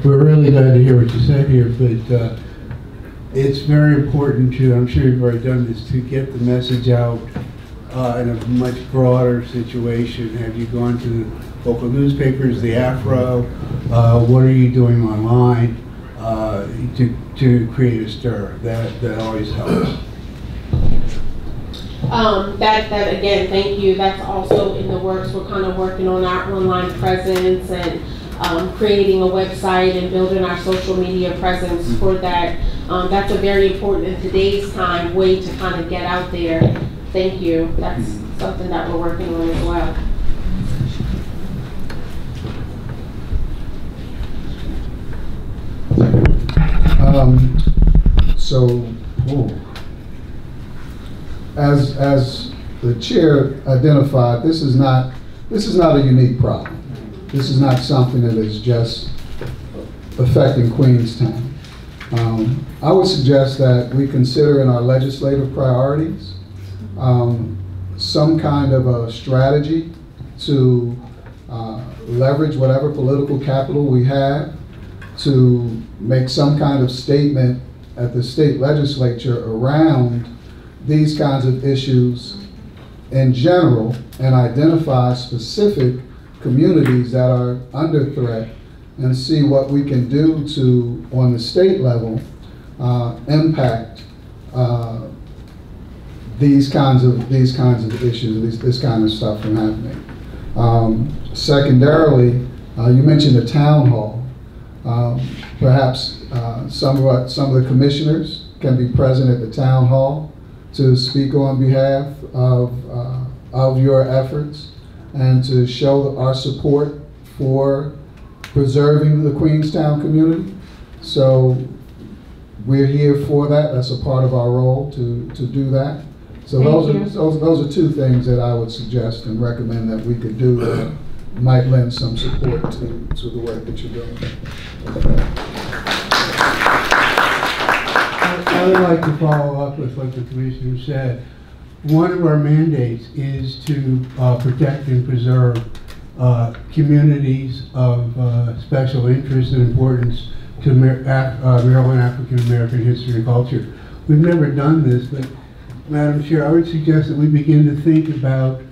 we're really glad to hear what you said here, but it's very important to, I'm sure you've already done this, to get the message out in a much broader situation. Have you gone to the local newspapers, the Afro? What are you doing online to create a stir? That always helps. That again, thank you. That's also in the works. We're kind of working on our online presence and creating a website and building our social media presence for that. That's a very important in today's time way to kind of get out there. Thank you. That's something that we're working on as well. As the chair identified, this is not a unique problem. This is not something that is just affecting Queenstown. I would suggest that we consider in our legislative priorities some kind of a strategy to leverage whatever political capital we have to make some kind of statement at the state legislature around these kinds of issues in general, and identify specific communities that are under threat, and see what we can do to, on the state level, impact these kinds of issues, this kind of stuff from happening. Secondarily, you mentioned a town hall. Perhaps some of the commissioners can be present at the town hall to speak on behalf of your efforts and to show our support for preserving the Queenstown community. So we're here for that. That's a part of our role to do that. So those are two things that I would suggest and recommend that we could do that might lend some support to the work that you're doing. I would like to follow up with what the commissioner said. One of our mandates is to protect and preserve communities of special interest and importance to Maryland African American history and culture. We've never done this, but Madam Chair, I would suggest that we begin to think about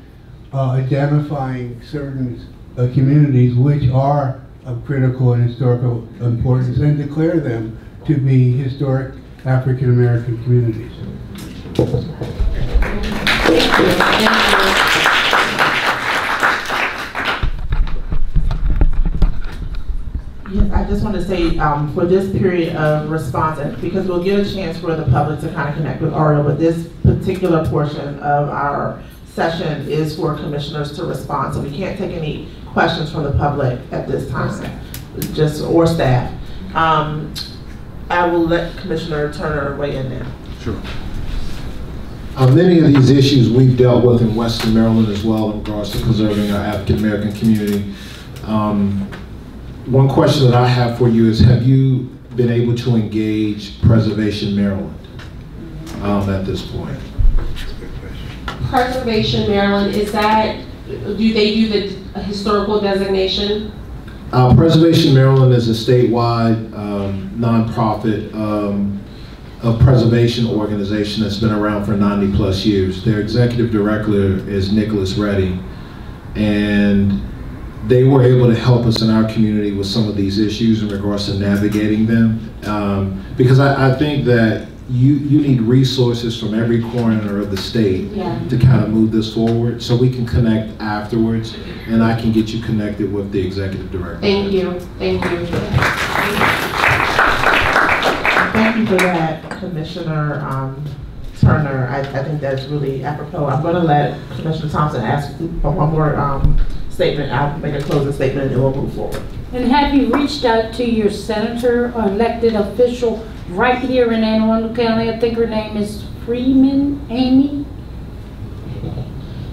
identifying certain communities which are of critical and historical importance and declare them to be historic African American communities. Yes, I just want to say for this period of response, and because we'll get a chance for the public to kind of connect with Auriel, but this particular portion of our session is for commissioners to respond, so we can't take any questions from the public at this time, or staff. I will let Commissioner Turner weigh in now. Sure. Many of these issues we've dealt with in Western Maryland as well in regards to preserving our African American community. One question that I have for you is, have you been able to engage Preservation Maryland at this point? Preservation Maryland, is that, do they do the historical designation? Preservation Maryland is a statewide nonprofit of preservation organization that's been around for 90 plus years. Their executive director is Nicholas Reddy, and they were able to help us in our community with some of these issues in regards to navigating them. Because I think that you need resources from every corner of the state to kind of move this forward, so we can connect afterwards, and I can get you connected with the executive director. Thank you. Thank you. Thank you for that, Commissioner Turner. I think that's really apropos. I'm going to let Commissioner Thompson ask one more statement. I'll make a closing statement and then we'll move forward. And have you reached out to your senator or elected official right here in Anne Arundel County? I think her name is Freeman Amy.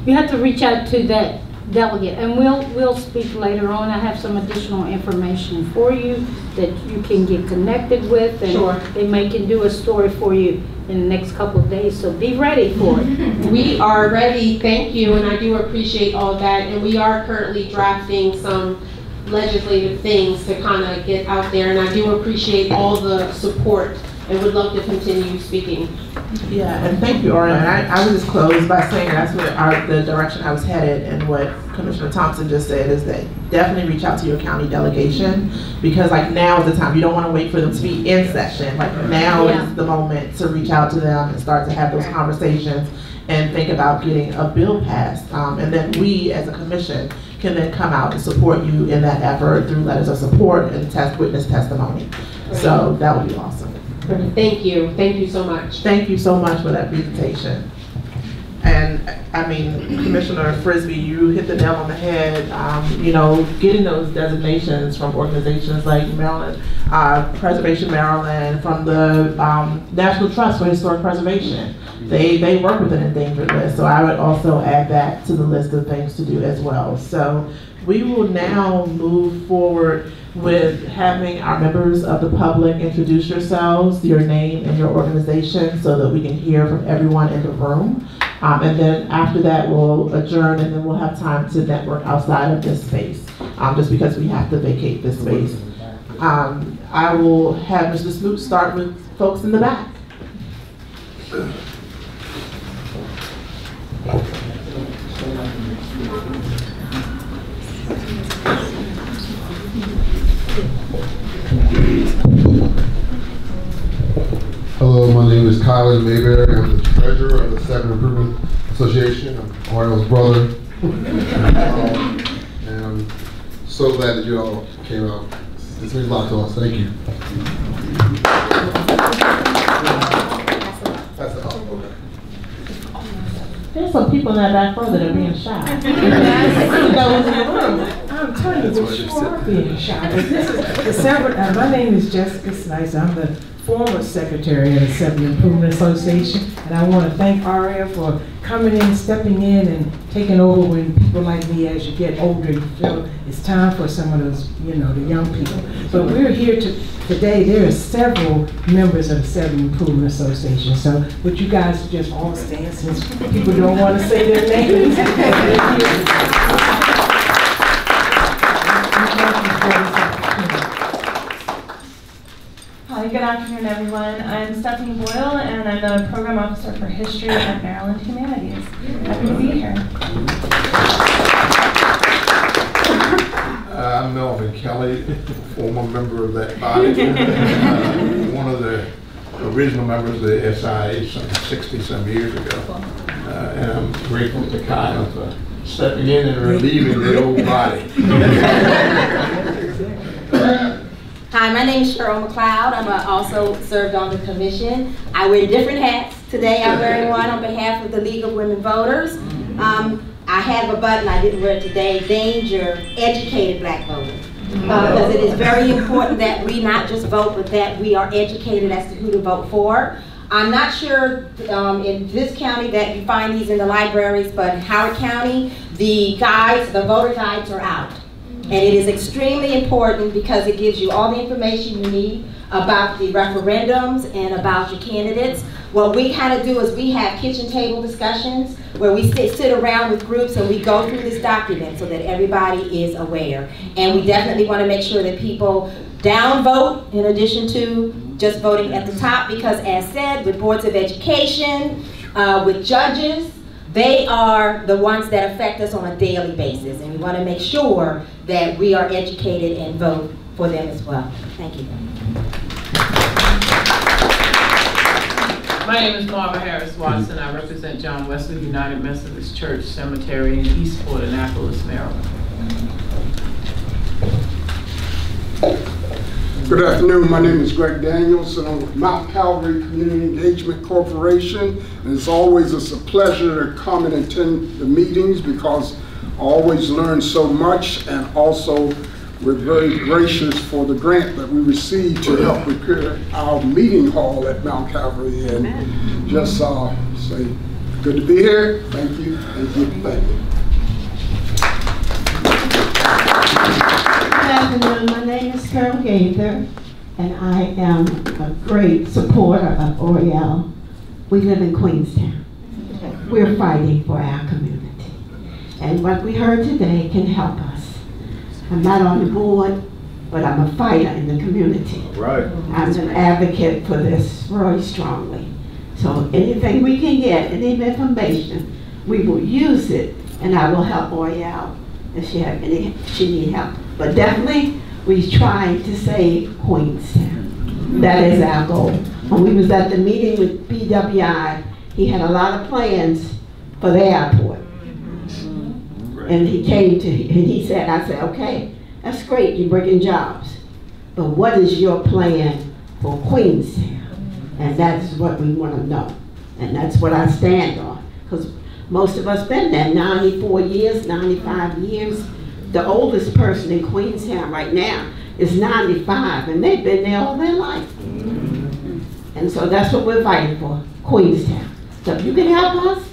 You have to reach out to that delegate, and we'll speak later on. I have some additional information for you that you can get connected with, and they can do a story for you in the next couple of days, so be ready for it. We are ready, thank you, and I do appreciate all that, and we are currently drafting some legislative things to kind of get out there, and I do appreciate all the support and would love to continue speaking. Yeah, and thank you, Auriel. And I would just close by saying that's what the direction I was headed, and what Commissioner Thompson just said is that definitely reach out to your county delegation, because like now is the time. You don't want to wait for them to be in session. Like now is the moment to reach out to them and start to have those conversations and think about getting a bill passed. And then we as a commission can then come out and support you in that effort through letters of support and witness testimony. So that would be awesome. Thank you. Thank you so much. Thank you so much for that presentation. And I mean, Commissioner Frisbee, you hit the nail on the head. You know, getting those designations from organizations like Maryland, Preservation Maryland, from the National Trust for Historic Preservation. They work with an endangered list, so I would also add that to the list of things to do as well. So we will now move forward with having our members of the public introduce yourselves, your name and your organization, so that we can hear from everyone in the room. And then after that, we'll adjourn, and then we'll have time to network outside of this space, just because we have to vacate this space. I will have Mr. Smoot start with folks in the back. Hello, my name is Auriel Mayberry. I'm the treasurer of the Severn Improvement Association. I'm Auriel's brother. And I'm so glad that you all came out. This means a lot to us. Thank you. That's it. Okay. There's some people in that back row that are being shy. I'm telling you, you are being shy. This is the Severn. My name is Jessica Slice. I'm the former secretary of the Severn Improvement Association, and I want to thank Auriel for coming in, stepping in, and taking over when people like me, as you get older, you feel it's time for some of those, you know, the young people. But we're here today. There are several members of the Severn Improvement Association. So would you guys just all stand, since people don't want to say their names? Hi, good afternoon, everyone. I'm Stephanie Boyle, and I'm the Program Officer for History at Maryland Humanities. Happy to be here. I'm Melvin Kelly, former member of that body. One of the original members of the SIA some 60-some years ago. And I'm grateful to Kyle for stepping in and relieving the old body. Hi, my name is Cheryl McLeod. I'm also served on the commission. I wear different hats. Today I'm wearing one on behalf of the League of Women Voters. I have a button I didn't wear today, Danger Educated Black Voters. Because it is very important that we not just vote, but that we are educated as to who to vote for. I'm not sure in this county that you find these in the libraries, but in Howard County, the guides, the voter guides are out. And it is extremely important because it gives you all the information you need about the referendums and about your candidates. What we kind of do is we have kitchen table discussions where we sit around with groups and we go through this document so that everybody is aware. And we definitely want to make sure that people downvote in addition to just voting at the top, because as said, with boards of education, with judges, they are the ones that affect us on a daily basis, and we want to make sure that we are educated and vote for them as well. Thank you. My name is Marva Harris Watson. I represent John Wesley United Methodist Church Cemetery in Eastport, Annapolis, Maryland. Good afternoon. My name is Greg Daniels, and I'm with Mount Calvary Community Engagement Corporation. And it's always a pleasure to come and attend the meetings because I always learn so much, and also we're very gracious for the grant that we received to help prepare our meeting hall at Mount Calvary. And just say, good to be here. Thank you. Thank you. Thank you. Good afternoon. My name is Carol Gaither, and I am a great supporter of Auriel. We live in Queenstown. We're fighting for our community. And what we heard today can help us. I'm not on the board, but I'm a fighter in the community. Right. I'm an advocate for this very strongly. So anything we can get, any information, we will use it, and I will help Auriel if she need help. But definitely, we try to save Queenstown. That is our goal. When we was at the meeting with BWI, he had a lot of plans for the airport. And he came to, and he said, I said, okay, that's great, you're bringing jobs. But what is your plan for Queenstown? And that's what we want to know. And that's what I stand on. Because most of us been there 94 years, 95 years. The oldest person in Queenstown right now is 95, and they've been there all their life. And so that's what we're fighting for, Queenstown. So if you can help us,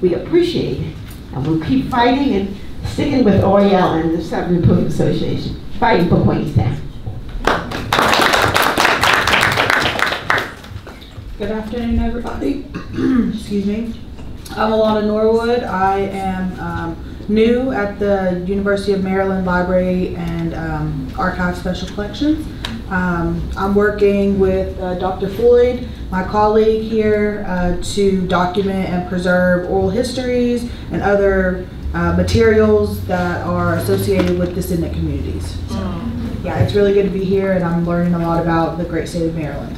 we appreciate it. And we'll keep fighting and sticking with Auriel and the Severn Improvement Association, fighting for Queenstown. Good afternoon, everybody. Excuse me. I'm Alana Norwood. I am new at the University of Maryland Library and Archive Special Collections. I'm working with Dr. Floyd, my colleague here, to document and preserve oral histories and other materials that are associated with descendant communities. So, yeah, it's really good to be here, and I'm learning a lot about the great state of Maryland.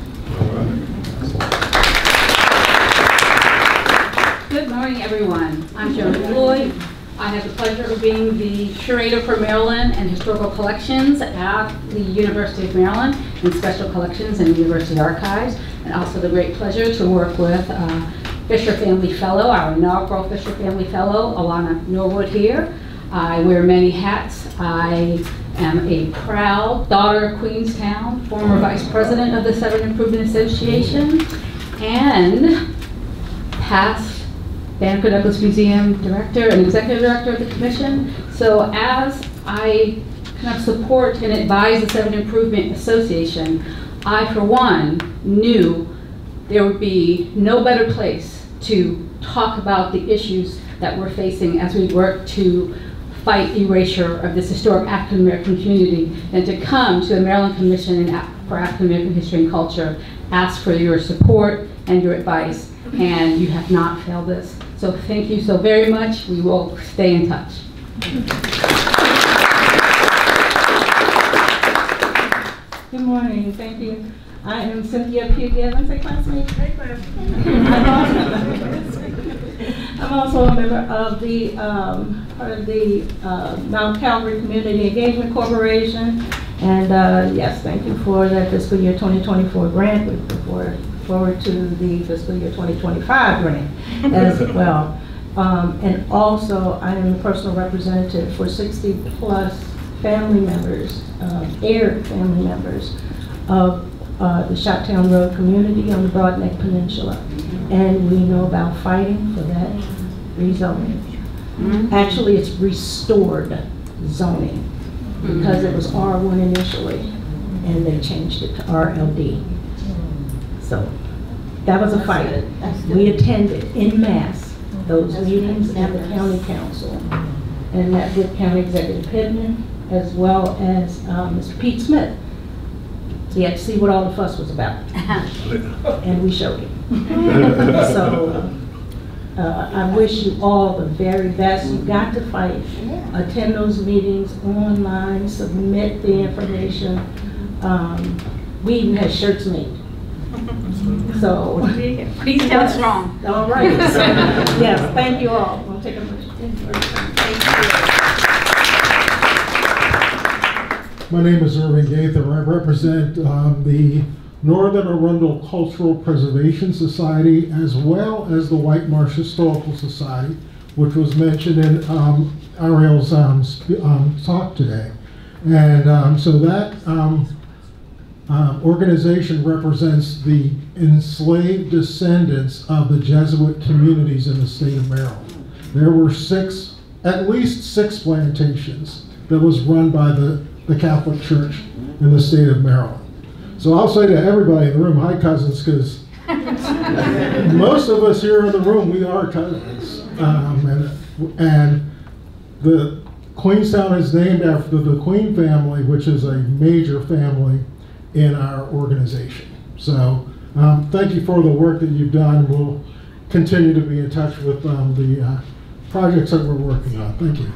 Good morning, everyone. I'm Joan Floyd. I have the pleasure of being the curator for Maryland and Historical Collections at the University of Maryland and Special Collections and University Archives, and also the great pleasure to work with Fisher Family Fellow, our inaugural Fisher Family Fellow, Alana Norwood here. I wear many hats. I am a proud daughter of Queenstown, former vice president of the Severn Improvement Association, and past Banneker-Douglass Museum director and executive director of the commission. So as I kind of support and advise the Severn Improvement Association, I, for one, knew there would be no better place to talk about the issues that we're facing as we work to fight erasure of this historic African American community than to come to the Maryland Commission for African American History and Culture, ask for your support and your advice, and you have not failed us. So thank you so very much. We will stay in touch. Good morning. Thank you. I am Cynthia Pugh Evans, a classmate. Hey, class. I'm also a member of the part of the Mount Calvary Community Engagement Corporation. And yes, thank you for that fiscal year 2024 grant. We look forward to the fiscal year 2025 grant as well. And also, I am a personal representative for 60 plus family members, heirs family members of the Shottown Road community on the Broadneck Peninsula. And we know about fighting for that rezoning. Actually, it's restored zoning because it was R1 initially and they changed it to RLD. So that was a fight. We attended en masse those meetings at the county council, and met with County Executive Pittman, as well as Mr. Pete Smith. So you had to see what all the fuss was about. And we showed it. So I wish you all the very best. You got to fight. Attend those meetings online, submit the information. We even had shirts made. So please tell us wrong. All right. So, yes, thank you all. We'll take a motion. Thank you. My name is Irving Gaither. I represent the Northern Arundel Cultural Preservation Society, as well as the White Marsh Historical Society, which was mentioned in Auriel's talk today. And so that organization represents the enslaved descendants of the Jesuit communities in the state of Maryland. There were at least six plantations that was run by the Catholic Church in the state of Maryland. So I'll say to everybody in the room, hi cousins, because most of us here in the room, we are cousins. And the Queenstown is named after the Queen family, which is a major family in our organization. So thank you for the work that you've done. We'll continue to be in touch with the projects that we're working on. Thank you.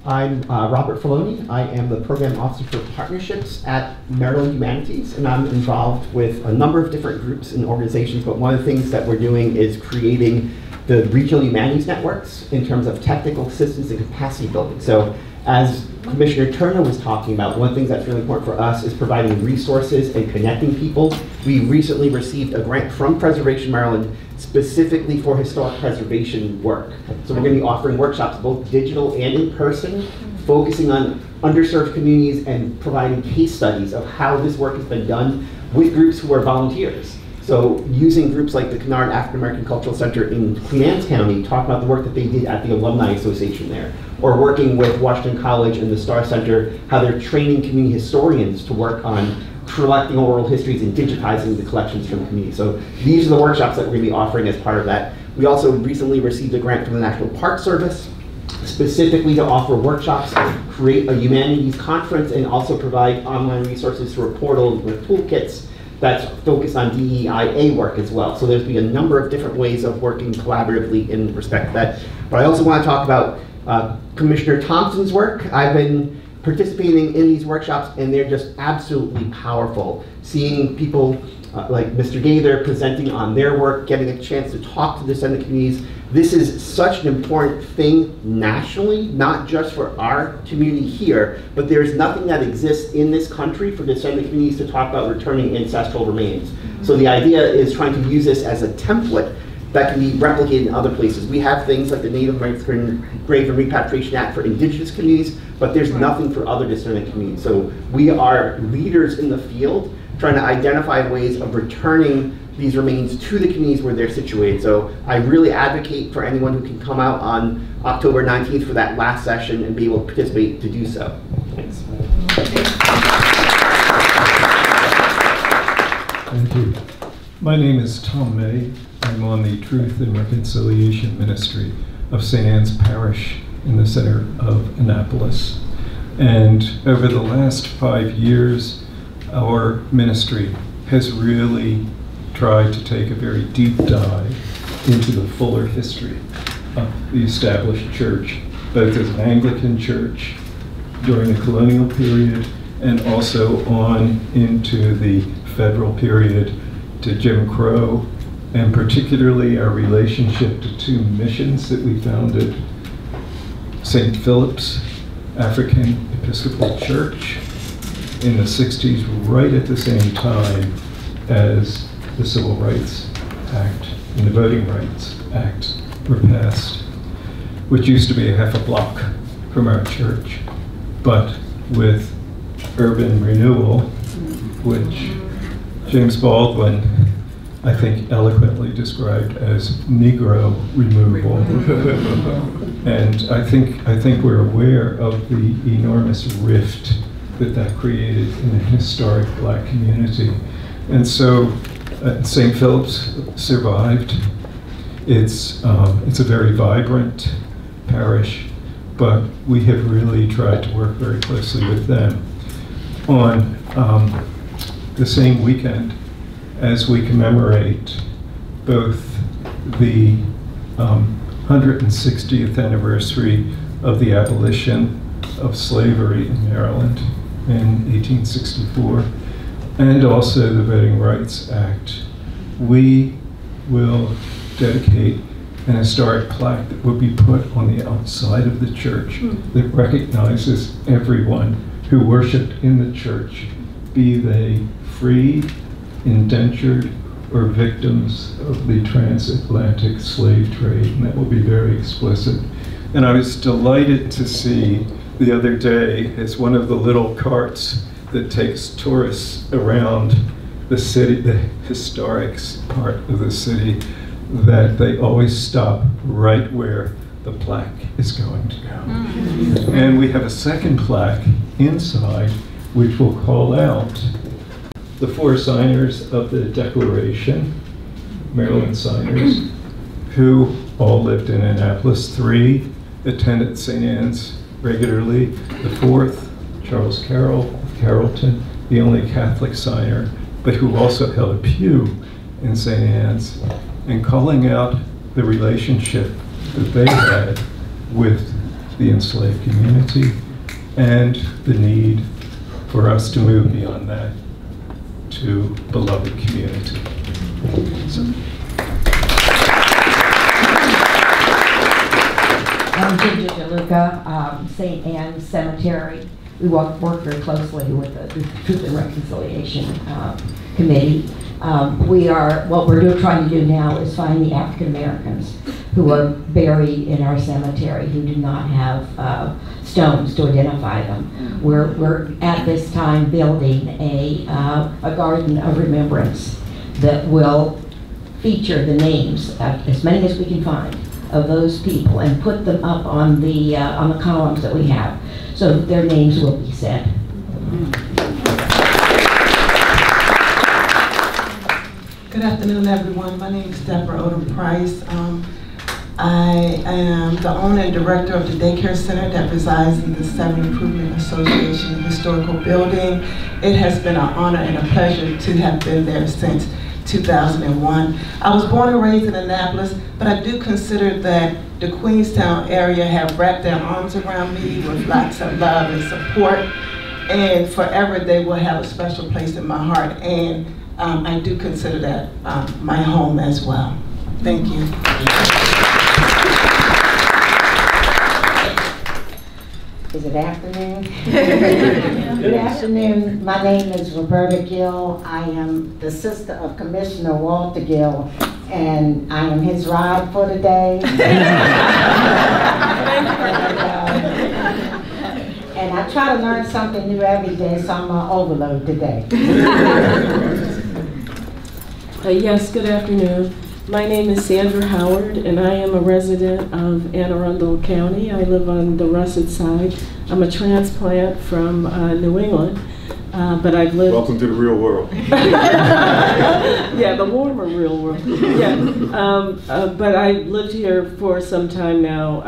I'm Robert Filoni. I am the Program Officer for Partnerships at Maryland Humanities, and I'm involved with a number of different groups and organizations, but one of the things that we're doing is creating the regional humanities networks in terms of technical assistance and capacity building. So as Commissioner Turner was talking about, one of the things that's really important for us is providing resources and connecting people. We recently received a grant from Preservation Maryland specifically for historic preservation work. So we're going to be offering workshops, both digital and in person, focusing on underserved communities and providing case studies of how this work has been done with groups who are volunteers. So using groups like the Kennard African American Cultural Center in Queen Anne's County, talk about the work that they did at the Alumni Association there, or working with Washington College and the Star Center, how they're training community historians to work on collecting oral histories and digitizing the collections from the community. So these are the workshops that we're going to be offering as part of that. We also recently received a grant from the National Park Service, specifically to offer workshops, create a humanities conference, and also provide online resources through a portal with toolkits that's focused on DEIA work as well. So there's been a number of different ways of working collaboratively in respect to that. But I also want to talk about Commissioner Thompson's work. I've been participating in these workshops, and they're just absolutely powerful. Seeing people like Mr. Gaither presenting on their work, getting a chance to talk to descendant communities. This is such an important thing nationally, not just for our community here, but there's nothing that exists in this country for descendant communities to talk about returning ancestral remains. So the idea is trying to use this as a template that can be replicated in other places. We have things like the Native American Grave and Repatriation Act for indigenous communities, but there's nothing for other descendant communities. So we are leaders in the field trying to identify ways of returning these remains to the communities where they're situated. So I really advocate for anyone who can come out on October 19th for that last session and be able to participate to do so. Thanks. Thank you. My name is Tom May. I'm on the Truth and Reconciliation Ministry of St. Anne's Parish in the center of Annapolis. And over the last 5 years, our ministry has really tried to take a very deep dive into the fuller history of the established church, both as an Anglican church during the colonial period and also on into the federal period to Jim Crow, and particularly our relationship to two missions that we founded, St. Philip's African Episcopal Church in the 60s, right at the same time as the Civil Rights Act and the Voting Rights Act were passed, which used to be a half a block from our church. But with urban renewal, which James Baldwin, I think, eloquently described as Negro removal. And I think we're aware of the enormous rift that created in a historic black community. And so St. Philip's survived. It's a very vibrant parish, but we have really tried to work very closely with them. On the same weekend, as we commemorate both the 160th anniversary of the abolition of slavery in Maryland in 1864, and also the Voting Rights Act, we will dedicate an historic plaque that will be put on the outside of the church that recognizes everyone who worshiped in the church, be they free, indentured, or victims of the transatlantic slave trade, and that will be very explicit. And I was delighted to see the other day, as one of the little carts that takes tourists around the city, the historic part of the city, that they always stop right where the plaque is going to go. And we have a second plaque inside, which will call out the 4 signers of the Declaration, Maryland signers, who all lived in Annapolis. 3 attended St. Anne's regularly. The 4th, Charles Carroll of Carrollton, the only Catholic signer, but who also held a pew in St. Anne's, and calling out the relationship that they had with the enslaved community and the need for us to move beyond that to beloved community. So. I'm Ginger DeLuca, St. Anne's Cemetery. We work very closely with the Truth and Reconciliation Committee. What we're trying to do now is find the African Americans who are buried in our cemetery who do not have stones to identify them. We're at this time building a garden of remembrance that will feature the names, as many as we can find, of those people, and put them up on the columns that we have, so that their names will be said. Good afternoon, everyone. My name is Deborah Odom Price. I am the owner and director of the daycare center that resides in the Severn Improvement Association historical building. It has been an honor and a pleasure to have been there since 2001. I was born and raised in Annapolis, but I do consider that the Queenstown area have wrapped their arms around me with lots of love and support, and forever they will have a special place in my heart, and I do consider that my home as well. Thank you. Is it afternoon? Good afternoon. My name is Roberta Gill. I am the sister of Commissioner Walter Gill, and I am his ride for today. And I try to learn something new every day, so I'm on overload today. Yes, good afternoon. My name is Sandra Howard, and I am a resident of Arundel County. I live on the Russet side. I'm a transplant from New England, but I've lived... Welcome to the real world. Yeah, the warmer real world. Yeah, but I've lived here for some time now,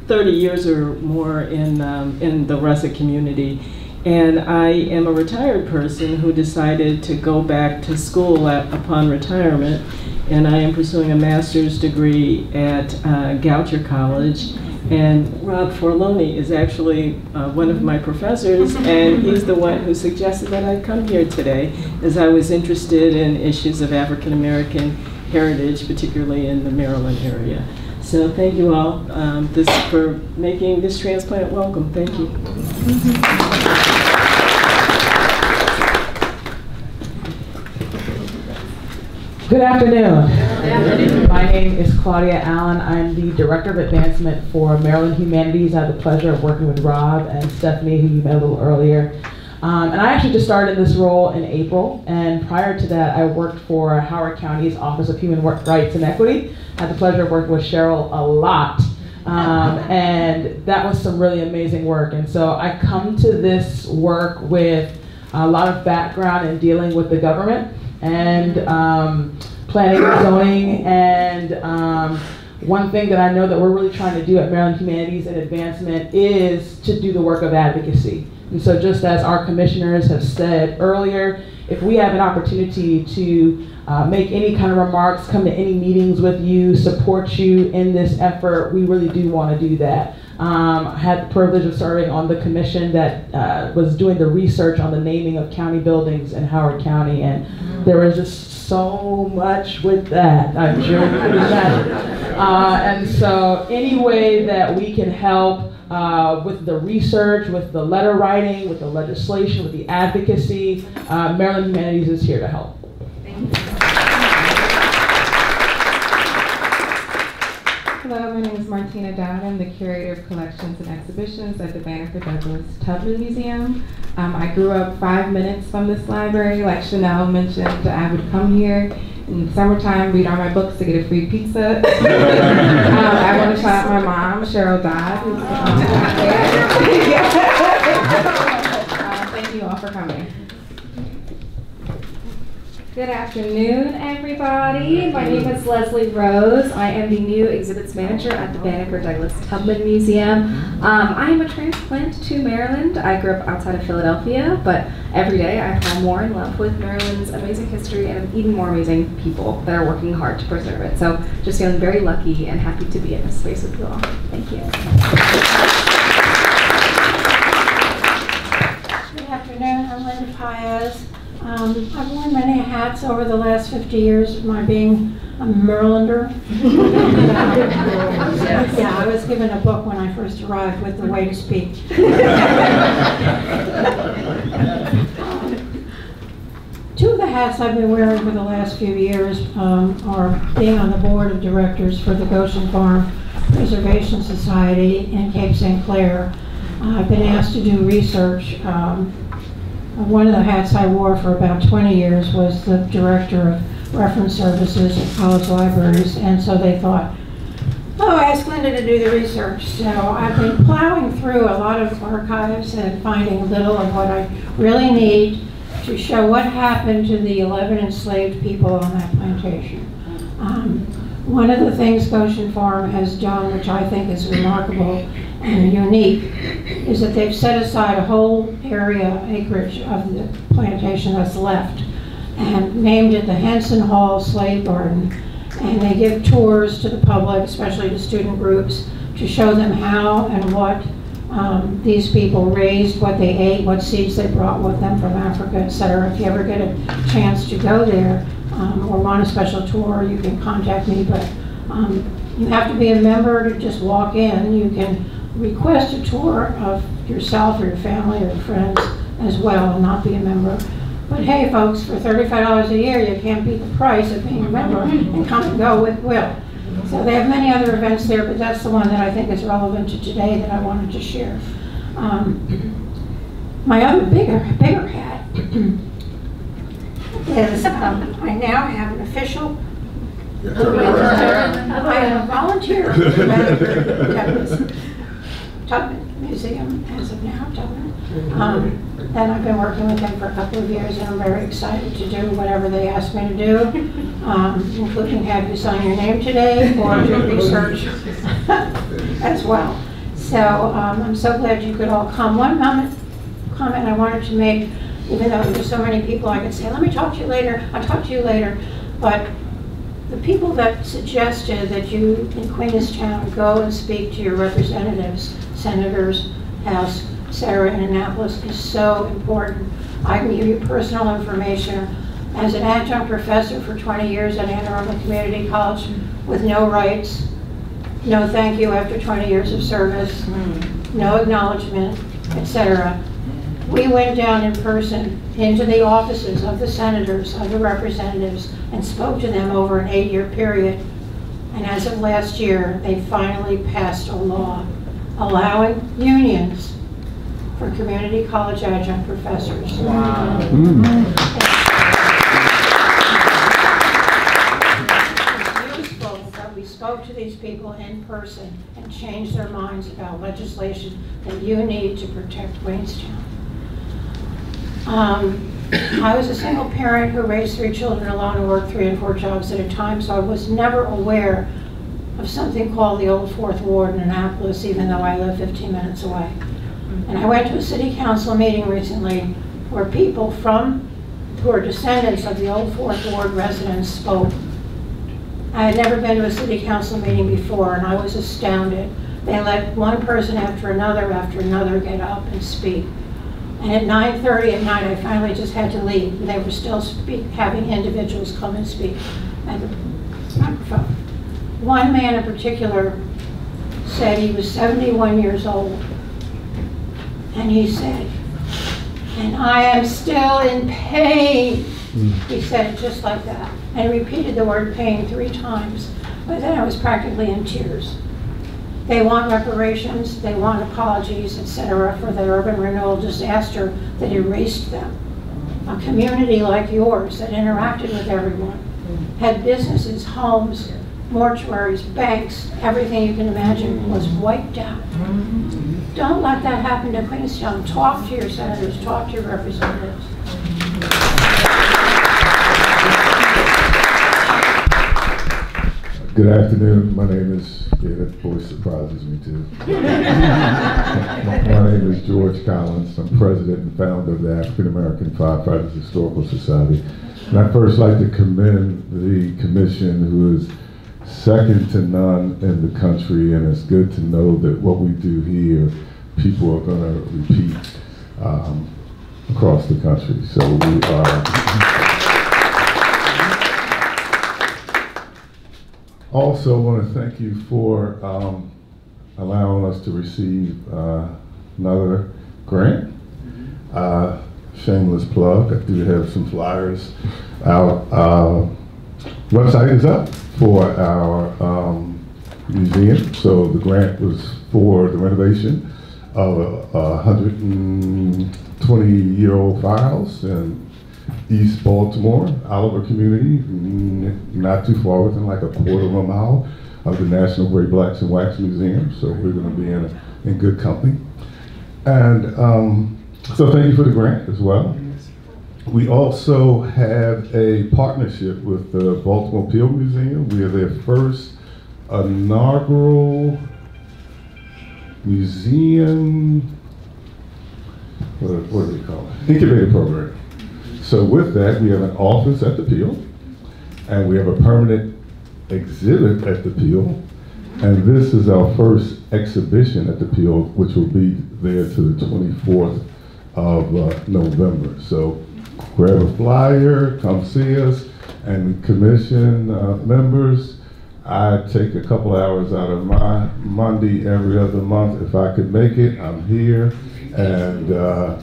30 years or more in the Russet community. And I am a retired person who decided to go back to school upon retirement, and I am pursuing a master's degree at Goucher College. And Rob Forloni is actually one of my professors, and he's the one who suggested that I come here today, as I was interested in issues of African American heritage, particularly in the Maryland area. So thank you all for making this transplant welcome. Thank you. Good afternoon. My name is Claudia Allen. I'm the Director of Advancement for Maryland Humanities. I have the pleasure of working with Rob and Stephanie, who you met a little earlier. And I actually just started in this role in April, and prior to that I worked for Howard County's Office of Human Rights and Equity. I had the pleasure of working with Cheryl a lot And that was some really amazing work. And so I come to this work with a lot of background in dealing with the government and planning and zoning. And one thing that I know that we're really trying to do at Maryland Humanities and Advancement is to do the work of advocacy. And so just as our commissioners have said earlier, if we have an opportunity to make any kind of remarks, come to any meetings with you, support you in this effort, we really do want to do that. I had the privilege of serving on the commission that was doing the research on the naming of county buildings in Howard County, and there was just so much with that, I'm sure you can imagine. And so any way that we can help with the research, with the letter writing, with the legislation, with the advocacy, Maryland Humanities is here to help. Thank you. Hello, my name is Martina Dowd. I'm the Curator of Collections and Exhibitions at the Banneker-Douglass-Tubman Museum. I grew up 5 minutes from this library. Like Chanel mentioned, I would come here in the summertime, read all my books to get a free pizza. I want to shout out my mom, Cheryl Dodd, who's thank you all for coming. Good afternoon, everybody. My name is Leslie Rose. I am the new exhibits manager at the Banneker-Douglass-Tubman Museum. I am a transplant to Maryland. I grew up outside of Philadelphia, but every day I fall more in love with Maryland's amazing history and even more amazing people that are working hard to preserve it. So just feeling very lucky and happy to be in this space with you all. Thank you. Good afternoon, I'm Linda Paez. I've worn many hats over the last 50 years of my being a Marylander. Yeah, I was given a book when I first arrived with the way to speak. Two of the hats I've been wearing for the last few years are being on the board of directors for the Goshen Farm Preservation Society in Cape St. Clair. I've been asked to do research. One of the hats I wore for about 20 years was the director of reference services at college libraries, and so they thought, oh, ask Linda to do the research. So I've been plowing through a lot of archives and finding little of what I really need to show what happened to the 11 enslaved people on that plantation. One of the things Goshen Farm has done, which I think is remarkable and unique, is that they've set aside a whole area, acreage of the plantation that's left, and named it the Henson Hall Slave Garden. And they give tours to the public, especially to student groups, to show them how and what these people raised, what they ate, what seeds they brought with them from Africa, etc. If you ever get a chance to go there or want a special tour, you can contact me, but you have to be a member to just walk in. You can request a tour of yourself or your family or your friends as well and not be a member. But hey folks, for $35 a year, you can't beat the price of being a member and come and go with Will. So they have many other events there, but that's the one that I think is relevant to today that I wanted to share. My other bigger hat is I now have an official I am a volunteer for the Banneker-Douglass-Tubman Museum as of now, Tubman. And I've been working with them for a couple of years, and I'm very excited to do whatever they ask me to do, including have you sign your name today or do research as well. So I'm so glad you could all come. One comment I wanted to make, even though there's so many people I could say, let me talk to you later, I'll talk to you later, but the people that suggested that you in Queenstown go and speak to your representatives, senators, House, etc. in Annapolis is so important. I can give you personal information. As an adjunct professor for 20 years at Anne Arundel Community College with no rights, no thank you after 20 years of service, no acknowledgement, etc. We went down in person into the offices of the senators, of the representatives, and spoke to them over an 8-year period. And as of last year, they finally passed a law allowing unions for community college adjunct professors. Wow. Useful that we spoke spoke to these people in person and changed their minds about legislation that you need to protect Queenstown. I was a single parent who raised 3 children alone and worked 3 and 4 jobs at a time, so I was never aware of something called the Old Fourth Ward in Annapolis, even though I live 15 minutes away. And I went to a city council meeting recently where people who are descendants of the Old Fourth Ward residents spoke. I had never been to a city council meeting before, and I was astounded. They let one person after another get up and speak. And at 9:30 at night, I finally just had to leave. They were still having individuals come and speak at the microphone. One man in particular said he was 71 years old. And he said, "And I am still in pain." He said it just like that. And he repeated the word pain 3 times. But then I was practically in tears. They want reparations, they want apologies, etc. for the urban renewal disaster that erased them. A community like yours that interacted with everyone, had businesses, homes, mortuaries, banks, everything you can imagine was wiped out. Don't let that happen to Queenstown. Talk to your senators, talk to your representatives. Good afternoon. My name is, that voice surprises me too. My name is George Collins. I'm president and founder of the African American Firefighters Historical Society. And I'd first like to commend the commission, who is second to none in the country, and it's good to know that what we do here, people are going to repeat across the country. So we are. Also want to thank you for allowing us to receive another grant. Shameless plug, I do have some flyers. Our website is up for our museum. So the grant was for the renovation of a 120-year-old firehouse in East Baltimore, Oliver community, not too far within like a quarter of a mile of the National Gray Blacks and Wax Museum. So we're going to be in good company. And so thank you for the grant as well. We also have a partnership with the Baltimore Peel Museum. We are their first inaugural museum, what do they call it? Incubator program. So with that, we have an office at the Peel, and we have a permanent exhibit at the Peel, and this is our first exhibition at the Peel, which will be there to the 24th of November. So grab a flyer, come see us, and commission members. I take a couple hours out of my Monday every other month. If I could make it, I'm here and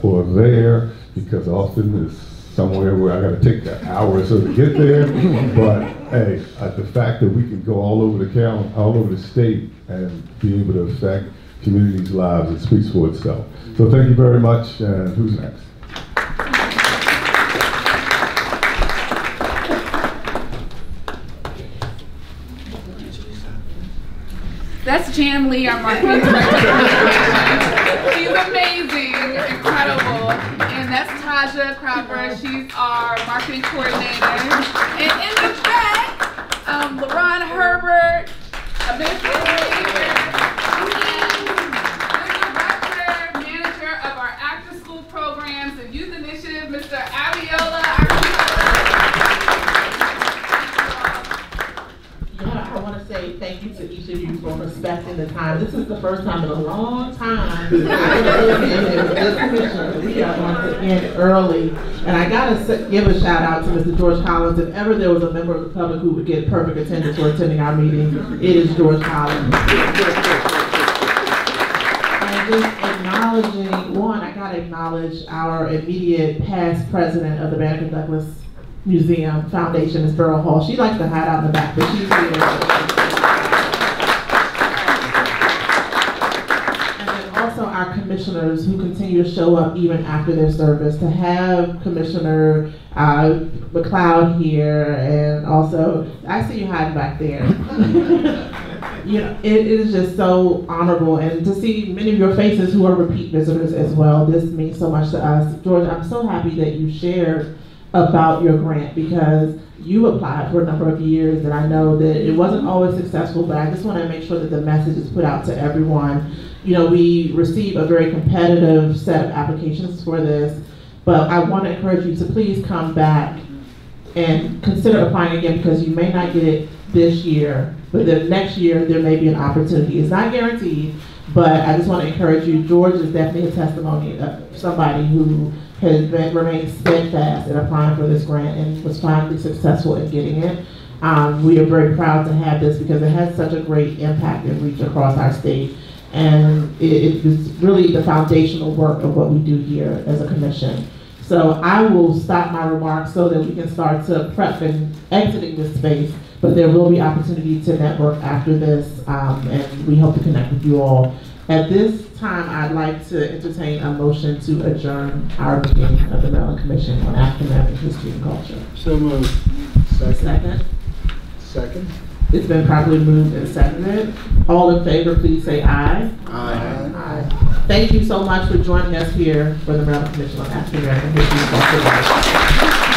or there, because often it's somewhere where I got to take an hour or so to get there. But hey, the fact that we can go all over the county, all over the state, and be able to affect communities' lives, it speaks for itself. So thank you very much. And who's next? That's Jan Lee, our marketing director. She's amazing, incredible. And that's Taja Cropper. She's our marketing coordinator. And in the back, LaRon Herbert, a administrator, and the manager of our after school programs and youth initiative, Mr. Abiola. I want to say thank you to each of you for respecting the time. This is the first time in a long time we are going to end early. And I got to give a shout out to Mr. George Collins. If ever there was a member of the public who would get perfect attendance for attending our meeting, it is George Collins. And just acknowledging, one, I got to acknowledge our immediate past president of the Banneker-Douglass Museum Foundation, Ms. Beryl Hall. She likes to hide out in the back, but she's here. And then also our commissioners who continue to show up even after their service. To have Commissioner McLeod here, and also, I see you hiding back there. you know, it is just so honorable, and to see many of your faces who are repeat visitors as well. This means so much to us. George, I'm so happy that you shared about your grant, because you applied for a number of years, and I know that it wasn't always successful, but I just want to make sure that the message is put out to everyone. You know, we receive a very competitive set of applications for this, but I want to encourage you to please come back and consider applying again, because you may not get it this year, but the next year there may be an opportunity. It's not guaranteed, but I just want to encourage you. George is definitely a testimony of somebody who has remained steadfast in applying for this grant and was finally successful in getting it. We are very proud to have this because it has such a great impact and reach across our state. And it is really the foundational work of what we do here as a commission. So I will stop my remarks so that we can start to prep and exiting this space, but there will be opportunity to network after this, and we hope to connect with you all. At this time, I'd like to entertain a motion to adjourn our meeting of the Maryland Commission on African American History and Culture. So moved. Second. Second. It's been properly moved and seconded. All in favor, please say aye. Aye. Aye. Thank you so much for joining us here for the Maryland Commission on African American History and Culture.